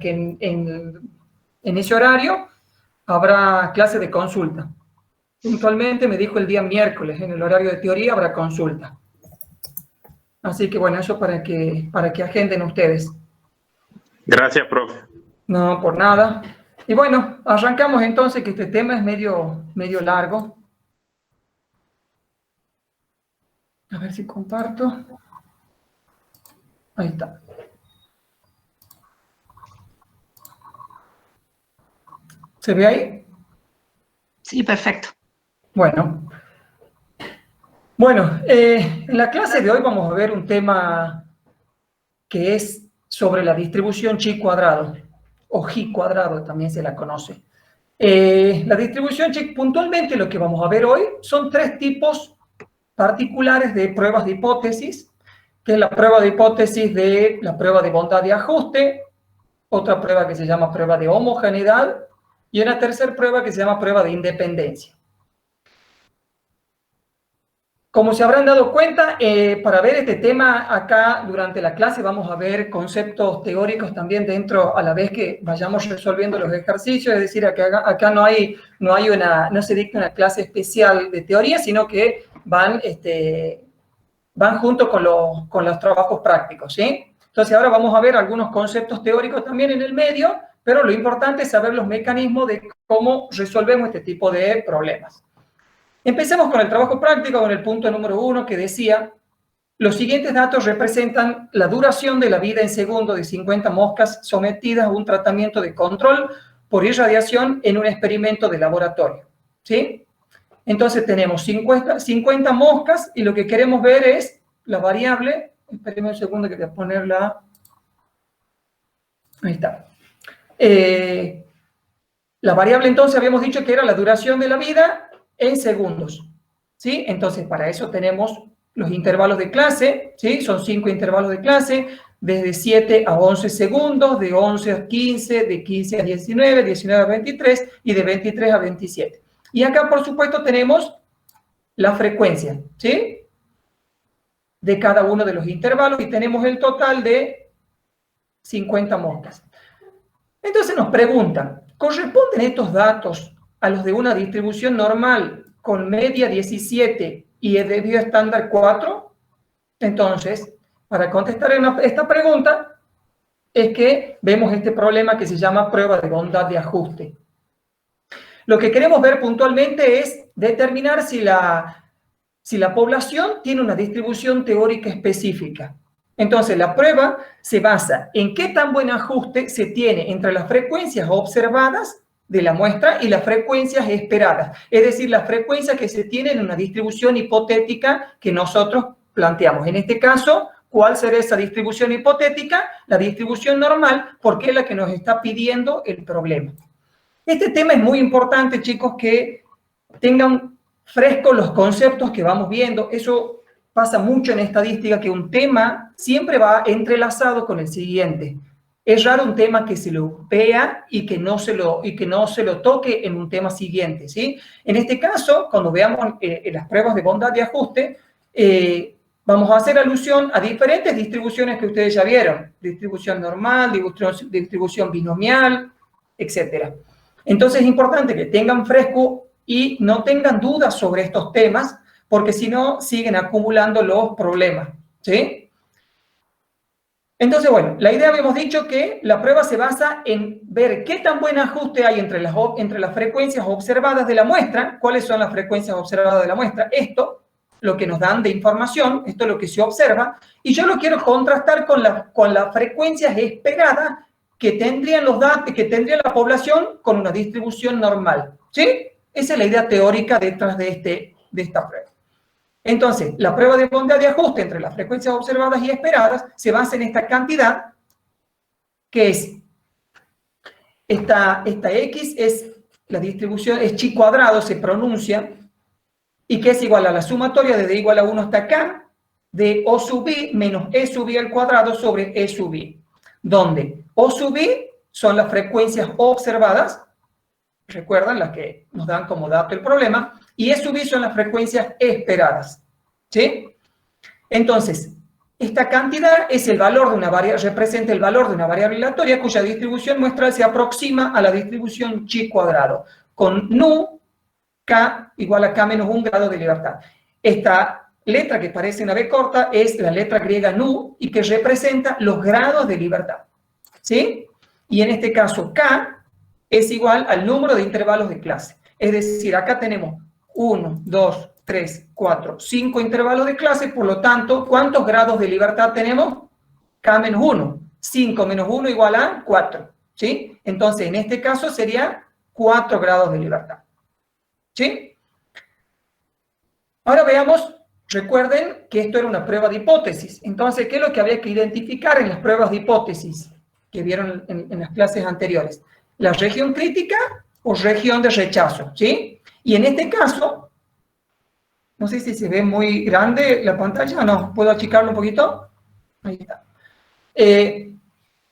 que en ese horario habrá clase de consulta. Puntualmente me dijo el día miércoles, en el horario de teoría habrá consulta. Así que bueno, eso para que agenden ustedes. Gracias, profe. No, por nada. Y bueno, arrancamos entonces, que este tema es medio largo. A ver si comparto. Ahí está. ¿Se ve ahí? Sí, perfecto. Bueno, en la clase de hoy vamos a ver un tema que es sobre la distribución chi cuadrado, o ji cuadrado también se la conoce. La distribución chi, puntualmente lo que vamos a ver hoy son tres tipos particulares de pruebas de hipótesis, que es la prueba de hipótesis de la prueba de bondad de ajuste, otra prueba que se llama prueba de homogeneidad, y una tercera prueba que se llama prueba de independencia. Como se habrán dado cuenta, para ver este tema acá durante la clase vamos a ver conceptos teóricos también dentro, a la vez que vayamos resolviendo los ejercicios, es decir, acá no se dicta una clase especial de teoría, sino que van junto con los trabajos prácticos, ¿sí? Entonces ahora vamos a ver algunos conceptos teóricos también en el medio, pero lo importante es saber los mecanismos de cómo resolvemos este tipo de problemas. Empecemos con el trabajo práctico, con el punto número 1 que decía: los siguientes datos representan la duración de la vida en segundo de 50 moscas sometidas a un tratamiento de control por irradiación en un experimento de laboratorio, ¿sí? Entonces tenemos 50 moscas y lo que queremos ver es la variable. Espérenme un segundo que voy a ponerla. Ahí está. La variable entonces habíamos dicho que era la duración de la vida en segundos, ¿sí? Entonces para eso tenemos los intervalos de clase, ¿sí? Son 5 intervalos de clase, desde 7 a 11 segundos, de 11 a 15, de 15 a 19, 19 a 23 y de 23 a 27. Y acá, por supuesto, tenemos la frecuencia, ¿sí? De cada uno de los intervalos y tenemos el total de 50 moscas. Entonces nos preguntan, ¿corresponden estos datos a los de una distribución normal con media 17 y desvío estándar 4? Entonces, para contestar esta pregunta, es que vemos este problema que se llama prueba de bondad de ajuste. Lo que queremos ver puntualmente es determinar si la población tiene una distribución teórica específica. Entonces, la prueba se basa en qué tan buen ajuste se tiene entre las frecuencias observadas de la muestra y las frecuencias esperadas. Es decir, las frecuencias que se tienen en una distribución hipotética que nosotros planteamos. En este caso, ¿cuál será esa distribución hipotética? La distribución normal, porque es la que nos está pidiendo el problema. Este tema es muy importante, chicos, que tengan frescos los conceptos que vamos viendo. Eso pasa mucho en estadística, que un tema siempre va entrelazado con el siguiente. Es raro un tema que se lo vea y que no se lo toque en un tema siguiente, ¿sí? En este caso, cuando veamos las pruebas de bondad de ajuste, vamos a hacer alusión a diferentes distribuciones que ustedes ya vieron. Distribución normal, distribución binomial, etc. Entonces es importante que tengan fresco y no tengan dudas sobre estos temas, porque si no, siguen acumulando los problemas, ¿sí? Entonces, bueno, la idea habíamos dicho que la prueba se basa en ver qué tan buen ajuste hay entre las frecuencias observadas de la muestra. ¿Cuáles son las frecuencias observadas de la muestra? Esto, lo que nos dan de información, esto es lo que se observa, y yo lo quiero contrastar con las frecuencias esperadas que tendrían los datos, que tendría la población con una distribución normal, ¿sí? Esa es la idea teórica detrás de esta prueba. Entonces, la prueba de bondad de ajuste entre las frecuencias observadas y esperadas se basa en esta cantidad, que es esta X, es la distribución, es chi cuadrado, se pronuncia, y que es igual a la sumatoria de D igual a 1 hasta acá, de O sub I menos E sub I al cuadrado sobre E sub I, donde O sub I son las frecuencias observadas, recuerdan, las que nos dan como dato el problema, y E sub I son las frecuencias esperadas, ¿sí? Entonces, Esta cantidad es el valor de una variable, representa el valor de una variable aleatoria cuya distribución muestral se aproxima a la distribución chi cuadrado, con nu k igual a k menos 1 grado de libertad. Esta letra que parece una B corta es la letra griega nu y que representa los grados de libertad. ¿Sí? Y en este caso k es igual al número de intervalos de clase. Es decir, acá tenemos 1, 2, 3, 4, 5 intervalos de clase, por lo tanto, ¿cuántos grados de libertad tenemos? K menos 1. 5 menos 1 igual a 4. ¿Sí? Entonces, en este caso sería 4 grados de libertad. ¿Sí? Ahora veamos, recuerden que esto era una prueba de hipótesis. Entonces, ¿qué es lo que había que identificar en las pruebas de hipótesis que vieron en las clases anteriores? La región crítica o región de rechazo, ¿sí? Y en este caso, no sé si se ve muy grande la pantalla, no, ¿puedo achicarlo un poquito? Ahí está. En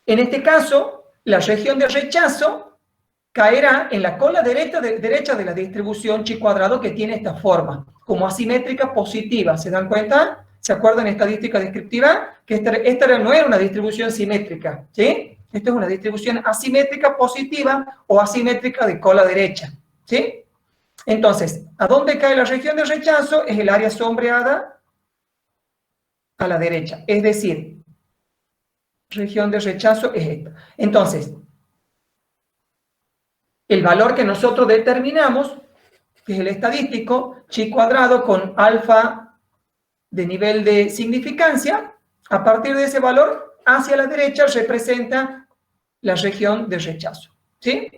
este caso, la región de rechazo caerá en la cola derecha de la distribución chi cuadrado que tiene esta forma, como asimétrica positiva. ¿Se dan cuenta? ¿Se acuerdan en estadística descriptiva? Que esta no era una distribución simétrica, ¿sí? Esta es una distribución asimétrica positiva o asimétrica de cola derecha, ¿sí? Entonces, ¿a dónde cae la región de rechazo? Es el área sombreada a la derecha. Es decir, región de rechazo es esta. Entonces, el valor que nosotros determinamos, que es el estadístico, chi cuadrado con alfa de nivel de significancia, a partir de ese valor, hacia la derecha representa la región de rechazo. ¿Sí?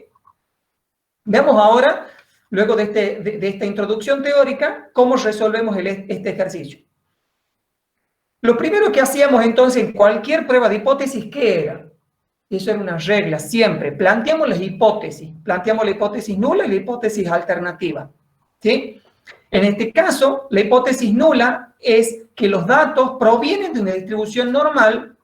Veamos ahora, luego de esta introducción teórica, cómo resolvemos este ejercicio. Lo primero que hacíamos entonces en cualquier prueba de hipótesis, ¿qué era? Eso era una regla, siempre. Planteamos las hipótesis. Planteamos la hipótesis nula y la hipótesis alternativa. ¿Sí? En este caso, la hipótesis nula es que los datos provienen de una distribución normal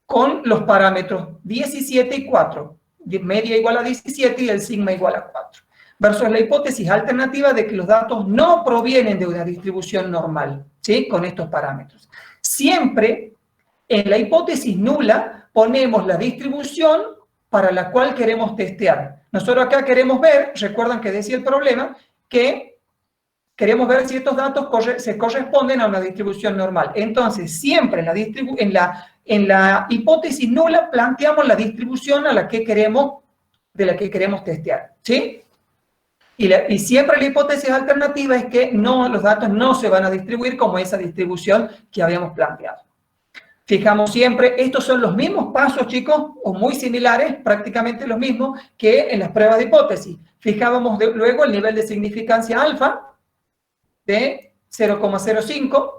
con los parámetros 17 y 4. Media igual a 17 y el sigma igual a 4. Versus la hipótesis alternativa de que los datos no provienen de una distribución normal, ¿sí? Con estos parámetros. Siempre en la hipótesis nula ponemos la distribución para la cual queremos testear. Nosotros acá queremos ver, recuerdan que decía el problema, que queremos ver si estos datos se corresponden a una distribución normal. Entonces, siempre en la hipótesis nula planteamos la distribución de la que queremos testear, ¿sí? Y siempre la hipótesis alternativa es que los datos no se van a distribuir como esa distribución que habíamos planteado. Fijamos siempre, estos son los mismos pasos, chicos, o muy similares, prácticamente los mismos que en las pruebas de hipótesis. Fijábamos luego el nivel de significancia alfa de 0,05.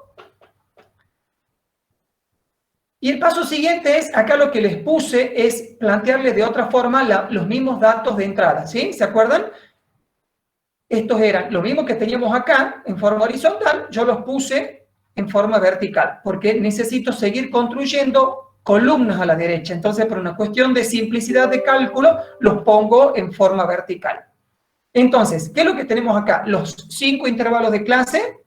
Y el paso siguiente es, acá lo que les puse es plantearles de otra forma los mismos datos de entrada, ¿sí? ¿Se acuerdan? Estos eran lo mismo que teníamos acá en forma horizontal, yo los puse en forma vertical, porque necesito seguir construyendo columnas a la derecha. Entonces, por una cuestión de simplicidad de cálculo, los pongo en forma vertical. Entonces, ¿qué es lo que tenemos acá? Los 5 intervalos de clase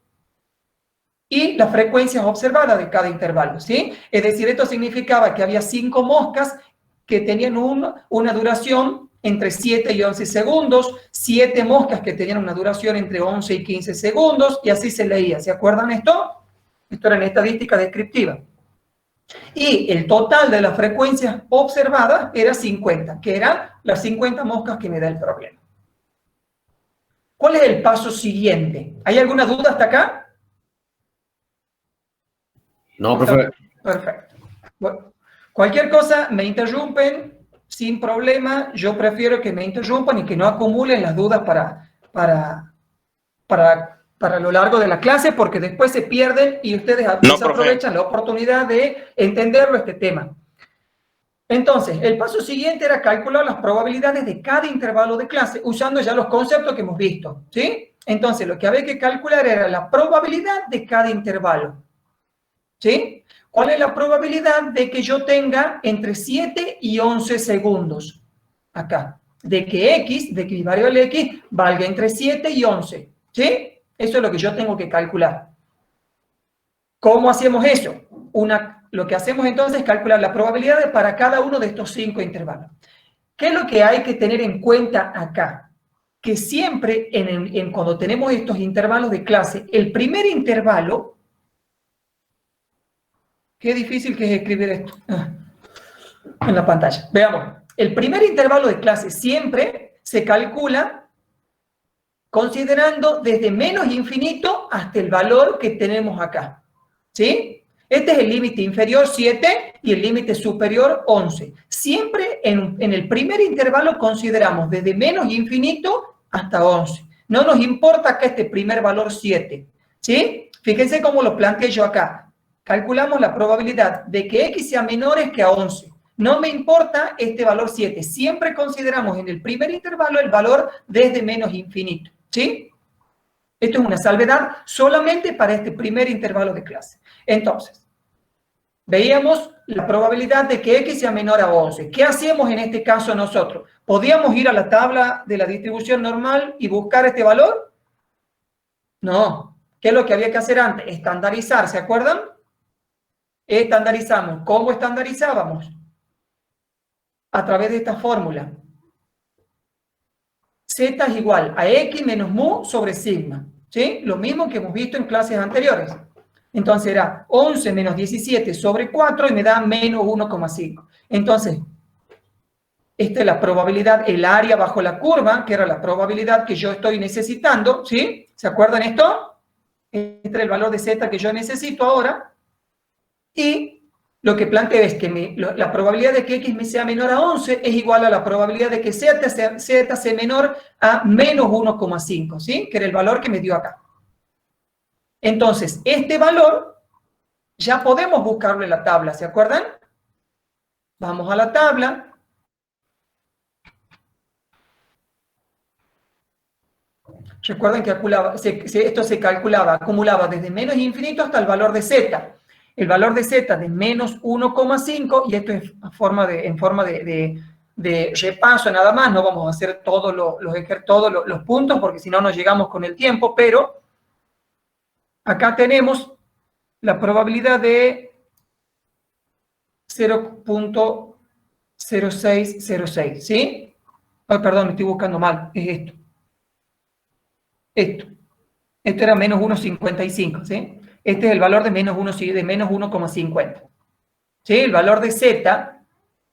y las frecuencias observadas de cada intervalo, ¿sí? Es decir, esto significaba que había 5 moscas que tenían una duración entre 7 y 11 segundos, 7 moscas que tenían una duración entre 11 y 15 segundos, y así se leía. ¿Se acuerdan esto? Esto era en estadística descriptiva. Y el total de las frecuencias observadas era 50, que eran las 50 moscas que me da el problema. ¿Cuál es el paso siguiente? ¿Hay alguna duda hasta acá? No, profe. Perfecto. Bueno, cualquier cosa me interrumpen sin problema. Yo prefiero que me interrumpan y que no acumulen las dudas para lo largo de la clase, porque después se pierden y ustedes aprovechan la oportunidad de entenderlo este tema. Entonces, el paso siguiente era calcular las probabilidades de cada intervalo de clase usando ya los conceptos que hemos visto, ¿sí? Entonces, lo que había que calcular era la probabilidad de cada intervalo, ¿sí? ¿Cuál es la probabilidad de que yo tenga entre 7 y 11 segundos? Acá. De que mi variable X valga entre 7 y 11, ¿sí? Eso es lo que yo tengo que calcular. ¿Cómo hacemos eso? lo que hacemos entonces es calcular la probabilidad para cada uno de estos 5 intervalos. ¿Qué es lo que hay que tener en cuenta acá? Que siempre cuando tenemos estos intervalos de clase, el primer intervalo, qué difícil que es escribir esto en la pantalla. Veamos, el primer intervalo de clase siempre se calcula considerando desde menos infinito hasta el valor que tenemos acá, ¿sí? Este es el límite inferior 7 y el límite superior 11. Siempre en el primer intervalo consideramos desde menos infinito hasta 11. No nos importa que este primer valor 7, ¿sí? Fíjense cómo lo planteé yo acá. Calculamos la probabilidad de que x sea menor que a 11. No me importa este valor 7. Siempre consideramos en el primer intervalo el valor desde menos infinito, ¿sí? Esto es una salvedad solamente para este primer intervalo de clase. Entonces, veíamos la probabilidad de que x sea menor a 11. ¿Qué hacemos en este caso nosotros? ¿Podíamos ir a la tabla de la distribución normal y buscar este valor? No. ¿Qué es lo que había que hacer antes? Estandarizar, ¿se acuerdan? Estandarizamos. ¿Cómo estandarizábamos? A través de esta fórmula. Z es igual a x menos mu sobre sigma, ¿sí? Lo mismo que hemos visto en clases anteriores. Entonces era 11 menos 17 sobre 4 y me da menos 1,5. Entonces, esta es la probabilidad, el área bajo la curva, que era la probabilidad que yo estoy necesitando, ¿sí? ¿Se acuerdan esto? Este es el valor de z que yo necesito ahora. Y lo que planteo es que la probabilidad de que x me sea menor a 11 es igual a la probabilidad de que z sea menor a menos 1,5, ¿sí? Que era el valor que me dio acá. Entonces, este valor ya podemos buscarlo en la tabla, ¿se acuerdan? Vamos a la tabla. Recuerden que esto se acumulaba desde menos infinito hasta el valor de z. El valor de z de menos 1,5, y esto es en forma de repaso nada más, no vamos a hacer todos los puntos porque si no nos llegamos con el tiempo, pero acá tenemos la probabilidad de 0.0606, ¿sí? Oh, perdón, me estoy buscando mal, es esto. Esto era menos 1,55, ¿sí? Este es el valor de menos 1,50. ¿Sí? El valor de z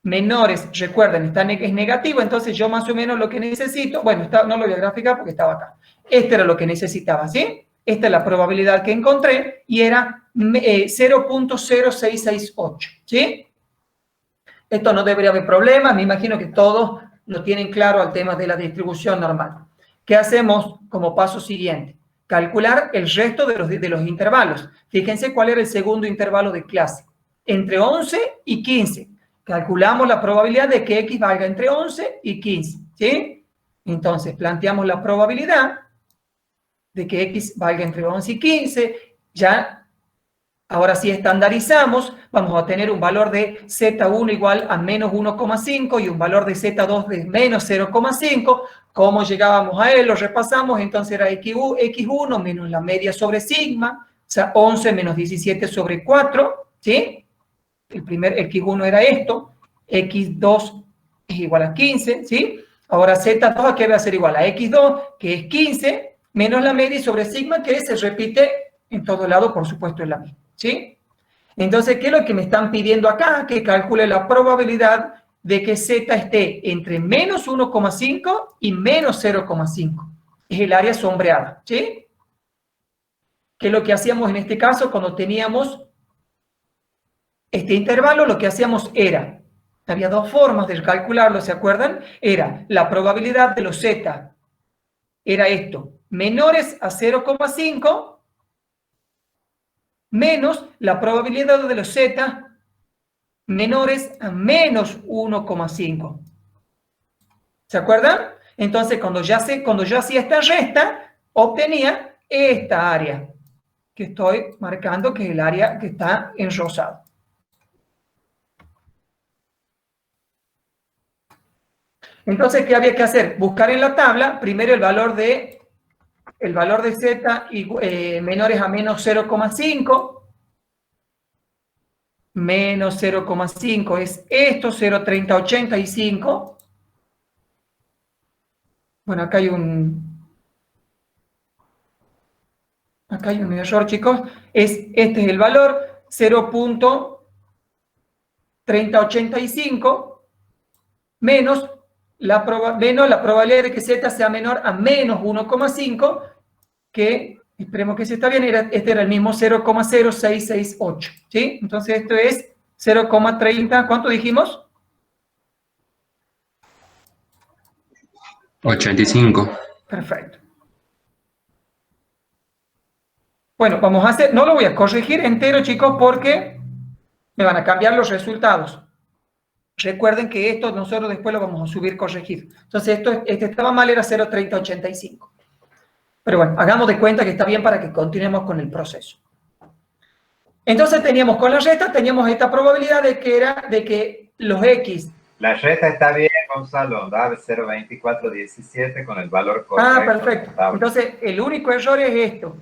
menores, recuerden, es negativo, entonces yo más o menos lo que necesito, bueno, no lo voy a graficar porque estaba acá. Este era lo que necesitaba, ¿sí? Esta es la probabilidad que encontré y era 0.0668, ¿sí? Esto no debería haber problemas, me imagino que todos lo tienen claro al tema de la distribución normal. ¿Qué hacemos como paso siguiente? Calcular el resto de los intervalos. Fíjense cuál era el segundo intervalo de clase. Entre 11 y 15. Calculamos la probabilidad de que x valga entre 11 y 15, ¿sí? Entonces, planteamos la probabilidad de que x valga entre 11 y 15. Ya, ahora sí estandarizamos, vamos a tener un valor de z1 igual a menos 1,5 y un valor de z2 de menos 0,5. ¿Cómo llegábamos a él? Lo repasamos, entonces era x1 menos la media sobre sigma, o sea, 11 menos 17 sobre 4, ¿sí? El primer x1 era esto, x2 es igual a 15, ¿sí? Ahora z2, ¿qué va a ser igual? A x2, que es 15, menos la media sobre sigma, que se repite en todo lado, por supuesto, es la misma, ¿sí? Entonces, ¿qué es lo que me están pidiendo acá? Que calcule la probabilidad de que z esté entre menos 1,5 y menos 0,5. Es el área sombreada, ¿sí? ¿Qué es lo que hacíamos en este caso cuando teníamos este intervalo? Lo que hacíamos era, había dos formas de calcularlo, ¿se acuerdan? Era la probabilidad de los z, era esto, menores a 0,5 menos la probabilidad de los z menores a menos 1,5. ¿Se acuerdan? Entonces, cuando yo hacía esta resta, obtenía esta área que estoy marcando, que es el área que está en rosado. Entonces, ¿qué había que hacer? Buscar en la tabla, primero el valor de z menores a menos 0,5. menos 0,5 es esto, 0,3085. Bueno, acá hay un error, chicos. Este es el valor, 0,3085 menos la probabilidad de que z sea menor a menos 1,5, que, esperemos que se está bien, este era el mismo 0,0668, ¿sí? Entonces esto es 0,30, ¿cuánto dijimos? 85. Perfecto. Bueno, vamos a hacer, no lo voy a corregir entero, chicos, porque me van a cambiar los resultados. Recuerden que esto nosotros después lo vamos a subir corregido. Entonces, este estaba mal, era 0,3085. Pero bueno, hagamos de cuenta que está bien para que continuemos con el proceso. Entonces, teníamos con la resta, teníamos esta probabilidad de que los X... La resta está bien, Gonzalo, da 0,2417 con el valor correcto. Ah, perfecto. Entonces, el único error es esto.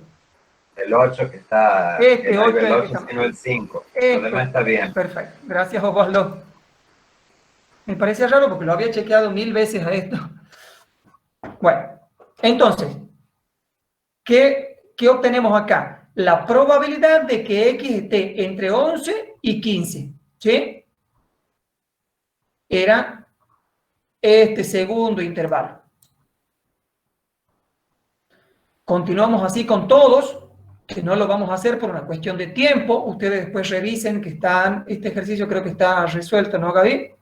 El 8 que está... Este no 8 el 8, sino el 5. Lo demás está bien. Perfecto. Gracias, Osvaldo. Me parece raro porque lo había chequeado 1000 veces a esto. Bueno, entonces, ¿qué obtenemos acá? La probabilidad de que X esté entre 11 y 15, ¿sí? Era este segundo intervalo. Continuamos así con todos, que no lo vamos a hacer por una cuestión de tiempo. Ustedes después revisen que este ejercicio creo que está resuelto, ¿no, Gaby?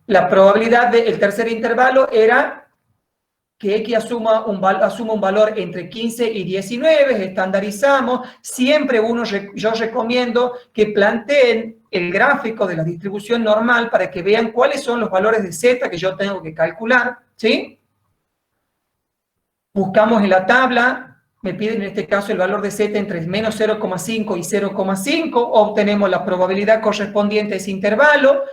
La probabilidad del tercer intervalo era que X asuma un valor entre 15 y 19, estandarizamos. Siempre yo recomiendo que planteen el gráfico de la distribución normal para que vean cuáles son los valores de Z que yo tengo que calcular, ¿sí? Buscamos en la tabla, me piden en este caso el valor de Z entre menos 0,5 y 0,5, obtenemos la probabilidad correspondiente a ese intervalo.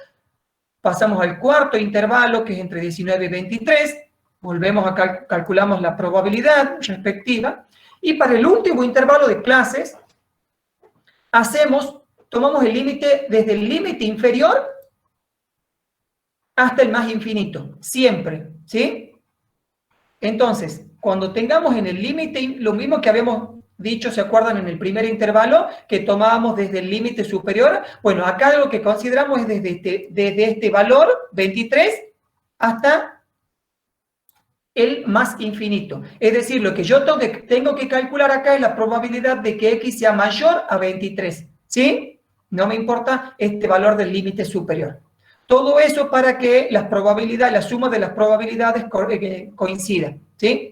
Pasamos al cuarto intervalo, que es entre 19 y 23. Volvemos a calculamos la probabilidad respectiva. Y para el último intervalo de clases, tomamos el límite desde el límite inferior hasta el más infinito. Siempre, ¿sí? Entonces, cuando tengamos en el límite, lo mismo que habíamos dicho, ¿se acuerdan en el primer intervalo? Que tomábamos desde el límite superior. Bueno, acá lo que consideramos es desde este valor, 23, hasta el más infinito. Es decir, lo que yo tengo que calcular acá es la probabilidad de que X sea mayor a 23. ¿Sí? No me importa este valor del límite superior. Todo eso para que la suma de las probabilidades coincida. ¿Sí?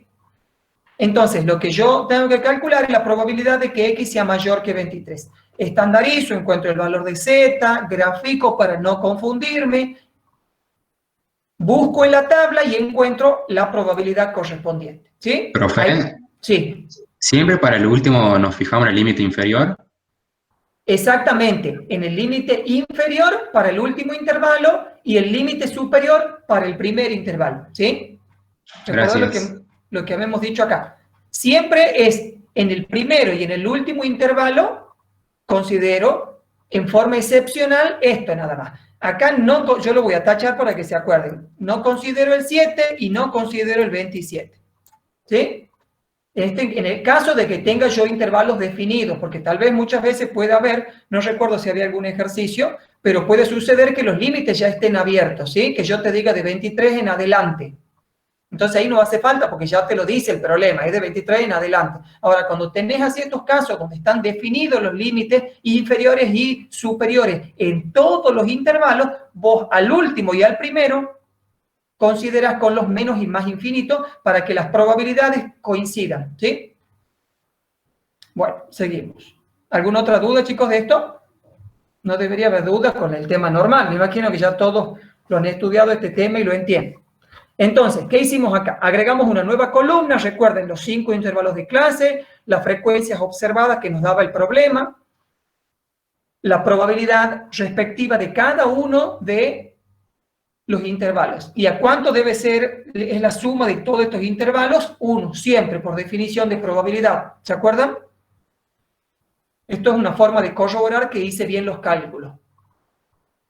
Entonces, lo que yo tengo que calcular es la probabilidad de que X sea mayor que 23. Estandarizo, encuentro el valor de Z, grafico para no confundirme, busco en la tabla y encuentro la probabilidad correspondiente. ¿Sí? Profe, ahí, sí. ¿Siempre para el último nos fijamos en el límite inferior? Exactamente, en el límite inferior para el último intervalo y el límite superior para el primer intervalo. ¿Sí? Gracias. Lo que habíamos dicho acá. Siempre es en el primero y en el último intervalo, considero en forma excepcional esto nada más. Acá no, yo lo voy a tachar para que se acuerden. No considero el 7 y no considero el 27. ¿Sí? En el caso de que tenga yo intervalos definidos, porque tal vez muchas veces pueda haber, no recuerdo si había algún ejercicio, pero puede suceder que los límites ya estén abiertos, ¿sí? Que yo te diga de 23 en adelante. Entonces ahí no hace falta porque ya te lo dice el problema, es de 23 en adelante. Ahora, cuando tenés así estos casos donde están definidos los límites inferiores y superiores en todos los intervalos, vos al último y al primero consideras con los menos y más infinitos para que las probabilidades coincidan, ¿sí? Bueno, seguimos. ¿Alguna otra duda, chicos, de esto? No debería haber dudas con el tema normal. Me imagino que ya todos lo han estudiado este tema y lo entienden. Entonces, ¿qué hicimos acá? Agregamos una nueva columna, recuerden los 5 intervalos de clase, las frecuencias observadas que nos daba el problema, la probabilidad respectiva de cada uno de los intervalos. ¿Y a cuánto debe ser? Es la suma de todos estos intervalos, 1, siempre, por definición de probabilidad. ¿Se acuerdan? Esto es una forma de corroborar que hice bien los cálculos.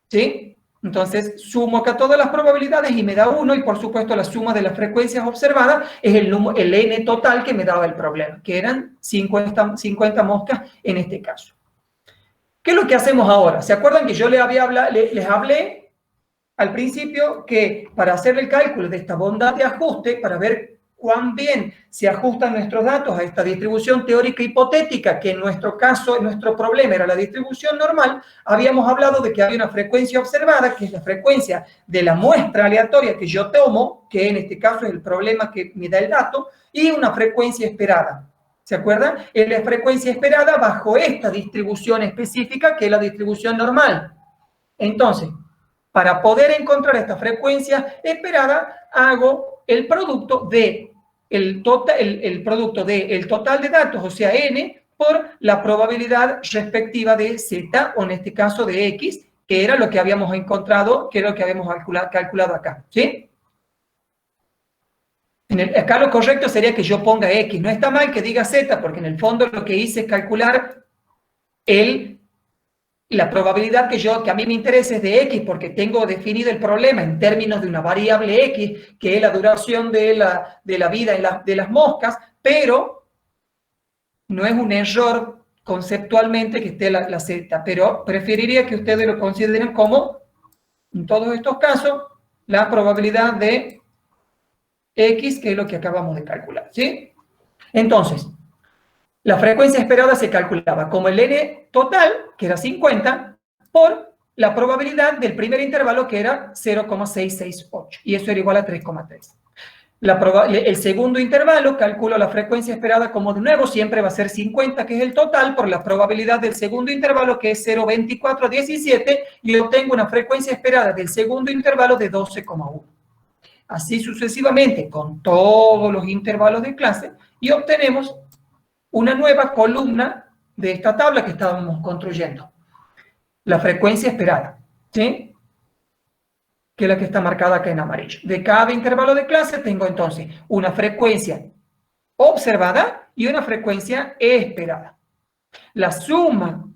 ¿Sí? Entonces, sumo acá todas las probabilidades y me da 1, y por supuesto la suma de las frecuencias observadas es el n total que me daba el problema, que eran 50 moscas en este caso. ¿Qué es lo que hacemos ahora? ¿Se acuerdan que yo les hablé al principio que para hacer el cálculo de esta bondad de ajuste, para ver cuán bien se ajustan nuestros datos a esta distribución teórica hipotética, que en nuestro caso, en nuestro problema era la distribución normal, habíamos hablado de que había una frecuencia observada, que es la frecuencia de la muestra aleatoria que yo tomo, que en este caso es el problema que me da el dato, y una frecuencia esperada. ¿Se acuerdan? Es la frecuencia esperada bajo esta distribución específica, que es la distribución normal. Entonces, para poder encontrar esta frecuencia esperada, hago el producto de el total de datos, o sea, n, por la probabilidad respectiva de z, o en este caso de x, que era lo que habíamos encontrado, que era lo que habíamos calculado acá, ¿sí? Acá lo correcto sería que yo ponga x. No está mal que diga z, porque en el fondo lo que hice es calcular la probabilidad que a mí me interesa es de x, porque tengo definido el problema en términos de una variable x, que es la duración de la vida de las moscas, pero no es un error conceptualmente que esté la z, pero preferiría que ustedes lo consideren como, en todos estos casos, la probabilidad de x, que es lo que acabamos de calcular, ¿sí? Entonces, la frecuencia esperada se calculaba como el n total, que era 50, por la probabilidad del primer intervalo, que era 0,668, y eso era igual a 3,3. El segundo intervalo, calculo la frecuencia esperada como, de nuevo, siempre va a ser 50, que es el total, por la probabilidad del segundo intervalo, que es 0,2417, y obtengo una frecuencia esperada del segundo intervalo de 12,1. Así sucesivamente con todos los intervalos de clase, y obtenemos una nueva columna de esta tabla que estábamos construyendo. La frecuencia esperada, ¿sí? Que es la que está marcada acá en amarillo. De cada intervalo de clase tengo entonces una frecuencia observada y una frecuencia esperada. La suma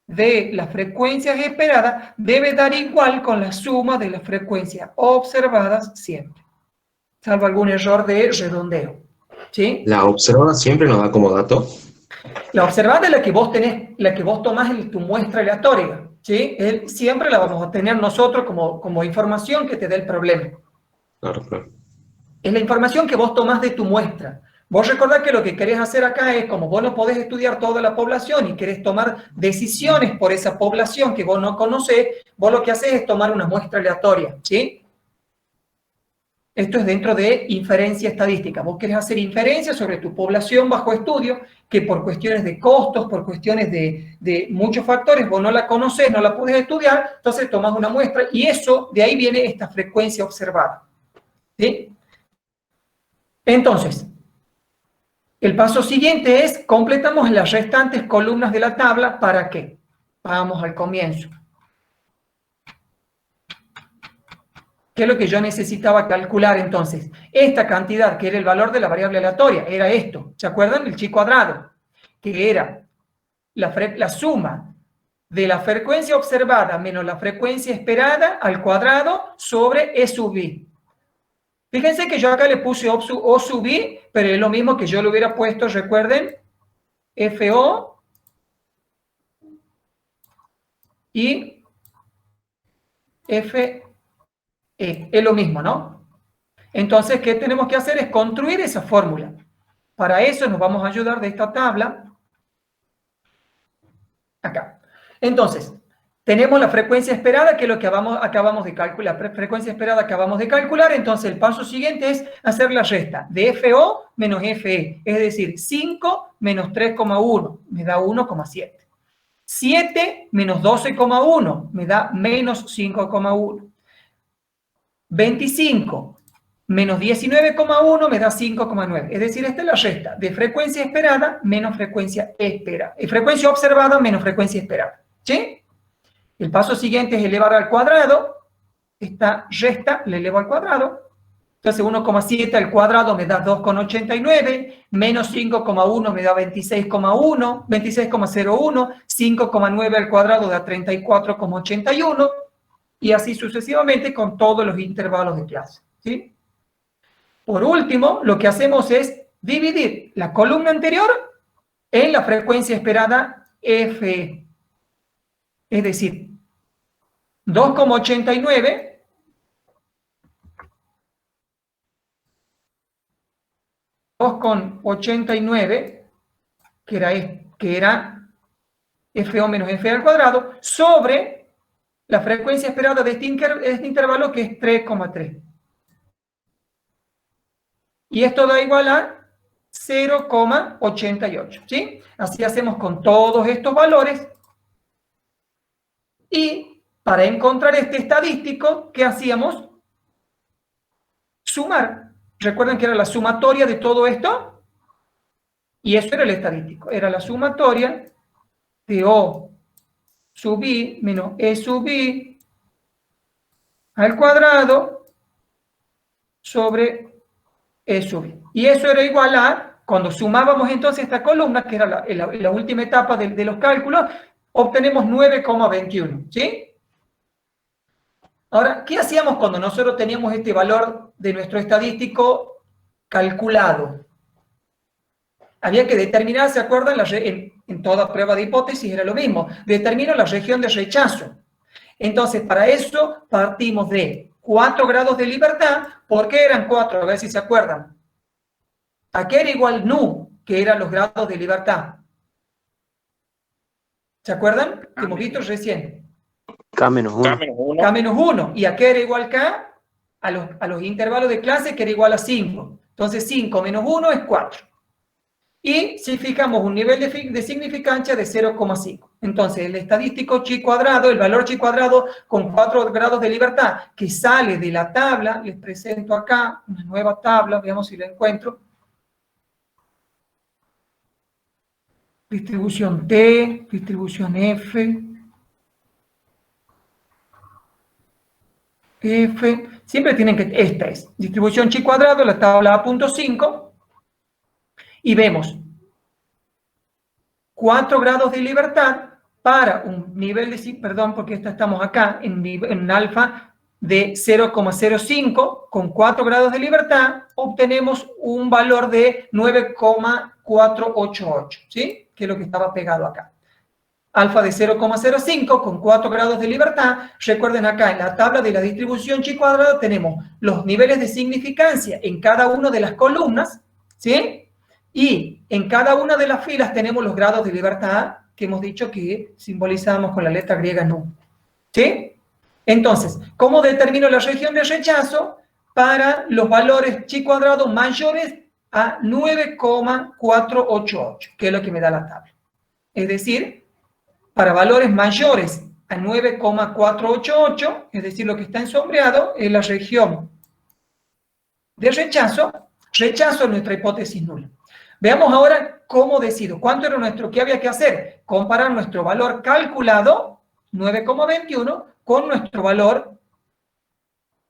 de las frecuencias esperadas debe dar igual con la suma de las frecuencias observadas siempre, salvo algún error de redondeo, ¿sí? ¿La observada siempre nos da como dato? La observada es la que vos tenés, la que vos tomás en tu muestra aleatoria, ¿sí? Siempre la vamos a tener nosotros como información que te dé el problema. Claro, claro. Es la información que vos tomás de tu muestra. Vos recordás que lo que querés hacer acá es, como vos no podés estudiar toda la población y querés tomar decisiones por esa población que vos no conocés, vos lo que haces es tomar una muestra aleatoria, ¿sí? Esto es dentro de inferencia estadística. Vos querés hacer inferencia sobre tu población bajo estudio, que por cuestiones de costos, por cuestiones de muchos factores, vos no la conocés, no la podés estudiar, entonces tomás una muestra y eso, de ahí viene esta frecuencia observada, ¿sí? Entonces, el paso siguiente es, completamos las restantes columnas de la tabla. ¿Para qué? Vamos al comienzo. ¿Qué es lo que yo necesitaba calcular entonces? Esta cantidad, que era el valor de la variable aleatoria, era esto. ¿Se acuerdan? El chi cuadrado, que era la suma de la frecuencia observada menos la frecuencia esperada al cuadrado sobre E sub i. Fíjense que yo acá le puse O sub i, pero es lo mismo que yo le hubiera puesto, recuerden, FO y FE. Es lo mismo, ¿no? Entonces, ¿qué tenemos que hacer? Es construir esa fórmula. Para eso nos vamos a ayudar de esta tabla. Acá. Entonces, tenemos la frecuencia esperada, que es lo que acabamos de calcular. La frecuencia esperada acabamos de calcular. Entonces, el paso siguiente es hacer la resta de FO menos FE. Es decir, 5 menos 3,1 me da 1,7. 7 menos 12,1 me da menos 5,1. 25 menos 19,1 me da 5,9. Es decir, esta es la resta de frecuencia esperada menos frecuencia esperada. Frecuencia observada menos frecuencia esperada. ¿Sí? El paso siguiente es elevar al cuadrado. Esta resta la elevo al cuadrado. Entonces 1,7 al cuadrado me da 2,89, menos 5,1 me da 26,1, 26,01, 5,9 al cuadrado da 34,81, y así sucesivamente con todos los intervalos de clase, ¿sí? Por último, lo que hacemos es dividir la columna anterior en la frecuencia esperada Fe. Es decir, 2,89 que era FO menos F al cuadrado, sobre la frecuencia esperada de este intervalo, que es 3,3. Y esto da igual a 0,88, ¿sí? Así hacemos con todos estos valores. Y para encontrar este estadístico, ¿qué hacíamos? Sumar. ¿Recuerdan que era la sumatoria de todo esto? Y eso era el estadístico. Era la sumatoria de O sub I menos E sub I al cuadrado sobre E sub I. Y eso era igual a, cuando sumábamos entonces esta columna, que era la última etapa de los cálculos, obtenemos 9,21, ¿sí? Ahora, ¿qué hacíamos cuando nosotros teníamos este valor de nuestro estadístico calculado? Había que determinar, ¿se acuerdan? En toda prueba de hipótesis era lo mismo. Determino la región de rechazo. Entonces, para eso partimos de 4 grados de libertad. ¿Por qué eran 4? A ver si se acuerdan. ¿A qué era igual nu, que eran los grados de libertad? ¿Se acuerdan? Que hemos visto recién. K-1. K-1. ¿Y a qué era igual K? A los intervalos de clase, que era igual a 5. Entonces 5 menos 1 es 4. Y si fijamos un nivel de significancia de 0,5. Entonces el estadístico chi cuadrado, el valor chi cuadrado con 4 grados de libertad, que sale de la tabla, les presento acá una nueva tabla, veamos si la encuentro. Distribución T, distribución F, siempre tienen que, esta es, distribución chi cuadrado, la tabla A.5, y vemos 4 grados de libertad para un nivel de, perdón, porque estamos acá en alfa de 0,05, con 4 grados de libertad, obtenemos un valor de 9,488, ¿sí? Que es lo que estaba pegado acá. Alfa de 0,05 con 4 grados de libertad. Recuerden acá en la tabla de la distribución chi cuadrado tenemos los niveles de significancia en cada una de las columnas, ¿sí? Y en cada una de las filas tenemos los grados de libertad que hemos dicho que simbolizamos con la letra griega nu, ¿sí? Entonces, ¿cómo determino la región de rechazo? Para los valores chi cuadrado mayores a 9,488, que es lo que me da la tabla. Es decir, para valores mayores a 9,488, es decir, lo que está ensombreado, es la región de rechazo. Rechazo es nuestra hipótesis nula. Veamos ahora cómo decido. ¿Cuánto era nuestro? ¿Qué había que hacer? Comparar nuestro valor calculado, 9,21, con nuestro valor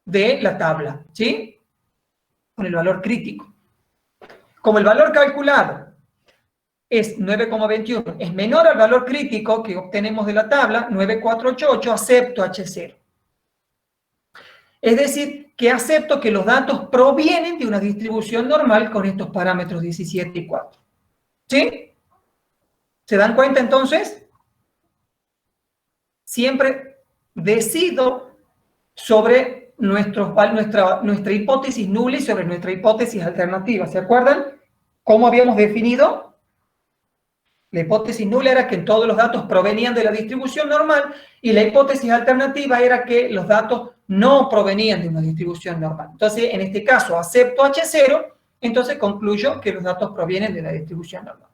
de la tabla, ¿sí? Con el valor crítico. Como el valor calculado es 9,21, es menor al valor crítico que obtenemos de la tabla, 9,488, acepto H0. Es decir, que acepto que los datos provienen de una distribución normal con estos parámetros 17 y 4. ¿Sí? ¿Se dan cuenta entonces? Siempre decido sobre nuestra hipótesis nula y sobre nuestra hipótesis alternativa. ¿Se acuerdan cómo habíamos definido? La hipótesis nula era que todos los datos provenían de la distribución normal y la hipótesis alternativa era que los datos no provenían de una distribución normal. Entonces, en este caso, acepto H0, entonces concluyo que los datos provienen de la distribución normal.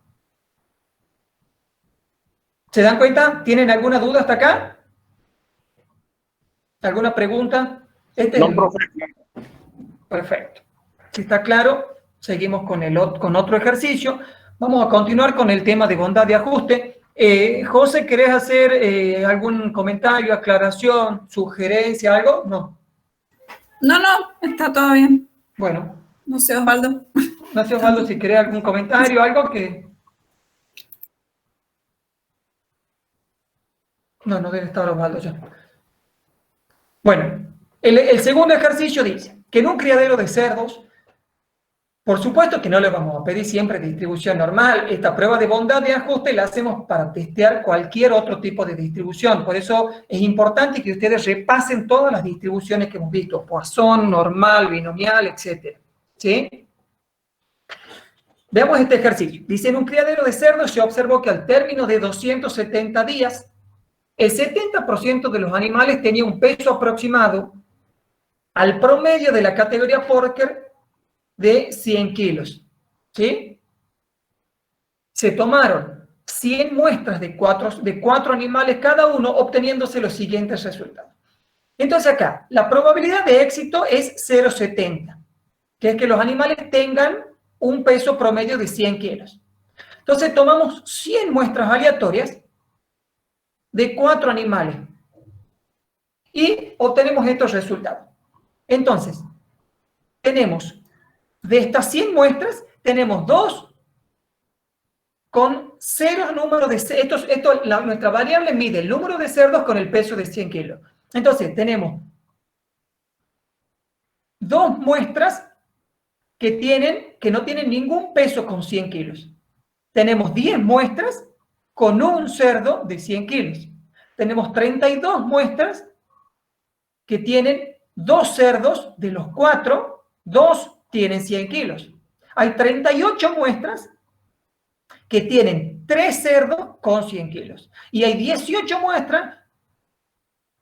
¿Se dan cuenta? ¿Tienen alguna duda hasta acá? ¿Alguna pregunta? No, profe. Perfecto. Si está claro, seguimos con otro ejercicio. Vamos a continuar con el tema de bondad de ajuste. José, ¿querés hacer algún comentario, aclaración, sugerencia, algo? No. No, está todo bien. Bueno. No sé, Osvaldo. No sé, Osvaldo, si querés algún comentario, algo que... No, no debe estar Osvaldo ya. Bueno, el segundo ejercicio dice que en un criadero de cerdos, por supuesto que no le vamos a pedir siempre distribución normal. Esta prueba de bondad de ajuste la hacemos para testear cualquier otro tipo de distribución. Por eso es importante que ustedes repasen todas las distribuciones que hemos visto. Poisson, normal, binomial, etc. ¿Sí? Veamos este ejercicio. Dice, en un criadero de cerdos se observó que al término de 270 días, el 70% de los animales tenía un peso aproximado al promedio de la categoría Porker de 100 kilos. ¿Sí? Se tomaron 100 muestras de cuatro animales cada uno, obteniéndose los siguientes resultados. Entonces acá, la probabilidad de éxito es 0,70, que es que los animales tengan un peso promedio de 100 kilos. Entonces tomamos 100 muestras aleatorias de 4 animales y obtenemos estos resultados. Entonces, tenemos de estas 100 muestras, tenemos 2 con 0 número de cerdos. Nuestra variable mide el número de cerdos con el peso de 100 kilos. Entonces, tenemos 2 muestras que no tienen ningún peso con 100 kilos. Tenemos 10 muestras con un cerdo de 100 kilos. Tenemos 32 muestras que tienen 2 cerdos, de los 4, 2 tienen 100 kilos. Hay 38 muestras que tienen 3 cerdos con 100 kilos. Y hay 18 muestras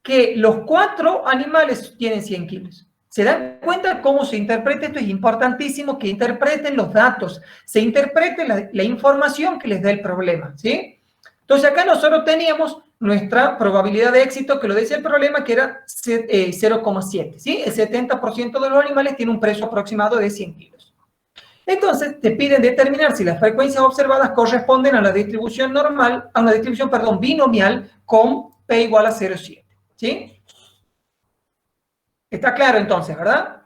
que los 4 animales tienen 100 kilos. ¿Se dan cuenta cómo se interpreta? Esto es importantísimo, que interpreten los datos, se interprete la información que les da el problema, ¿sí? Entonces acá nosotros teníamos nuestra probabilidad de éxito, que lo decía el problema, que era 0,7, ¿sí? El 70% de los animales tiene un peso aproximado de 100 kilos. Entonces te piden determinar si las frecuencias observadas corresponden a la distribución normal, a una distribución, perdón, binomial con P igual a 0,7, ¿sí? Está claro entonces, ¿verdad?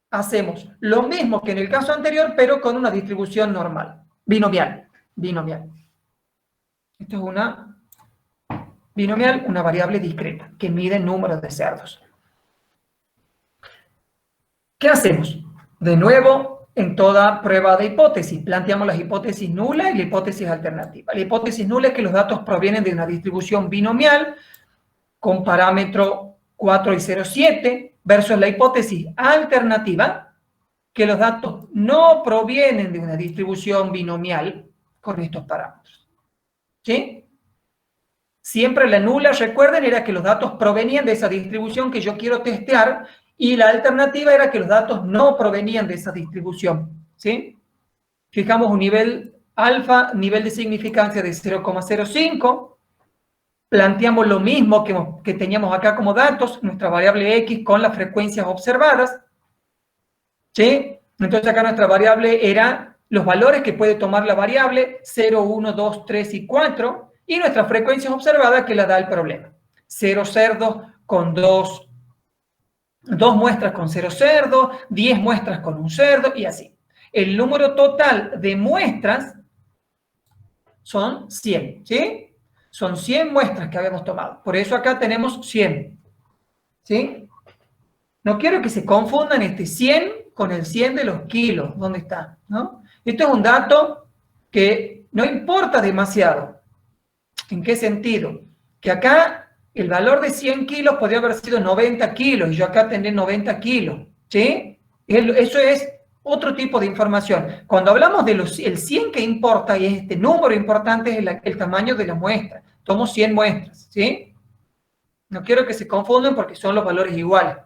Hacemos lo mismo que en el caso anterior, pero con una distribución normal, binomial. Esto es una binomial, una variable discreta, que mide el número de cerdos. ¿Qué hacemos? De nuevo, en toda prueba de hipótesis, planteamos la hipótesis nula y la hipótesis alternativa. La hipótesis nula es que los datos provienen de una distribución binomial con parámetro 4 y 0,7, versus la hipótesis alternativa, que los datos no provienen de una distribución binomial con estos parámetros. ¿Sí? Siempre la nula, recuerden, era que los datos provenían de esa distribución que yo quiero testear, y la alternativa era que los datos no provenían de esa distribución. ¿Sí? Fijamos un nivel alfa, nivel de significancia de 0,05, planteamos lo mismo que teníamos acá como datos, nuestra variable X con las frecuencias observadas, ¿sí? Entonces acá nuestra variable era los valores que puede tomar la variable, 0, 1, 2, 3 y 4, y nuestras frecuencias observadas que la da el problema. 0 cerdos con 2 muestras con 0 cerdos, 10 muestras con 1 cerdo, y así. El número total de muestras son 100, ¿sí? Son 100 muestras que habíamos tomado. Por eso acá tenemos 100. ¿Sí? No quiero que se confundan este 100 con el 100 de los kilos. ¿Dónde está? ¿No? Esto es un dato que no importa demasiado. ¿En qué sentido? Que acá el valor de 100 kilos podría haber sido 90 kilos y yo acá tendré 90 kilos. ¿Sí? Eso es otro tipo de información. Cuando hablamos del 100 que importa, y este número importante, es el tamaño de la muestra. Tomo 100 muestras, ¿sí? No quiero que se confundan porque son los valores iguales.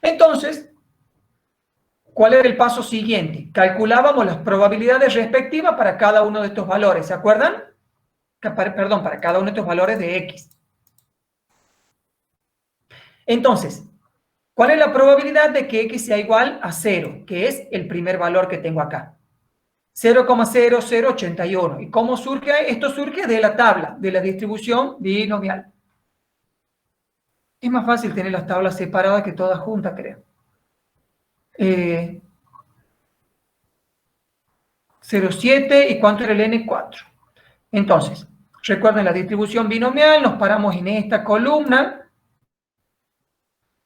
Entonces, ¿cuál era el paso siguiente? Calculábamos las probabilidades respectivas para cada uno de estos valores, ¿se acuerdan? Perdón, para cada uno de estos valores de X. Entonces, ¿cuál es la probabilidad de que X sea igual a 0? Que es el primer valor que tengo acá. 0,0081. ¿Y cómo surge? Esto surge de la tabla, de la distribución binomial. Es más fácil tener las tablas separadas que todas juntas, creo. 0,7 y cuánto era el N4. Entonces, recuerden la distribución binomial, nos paramos en esta columna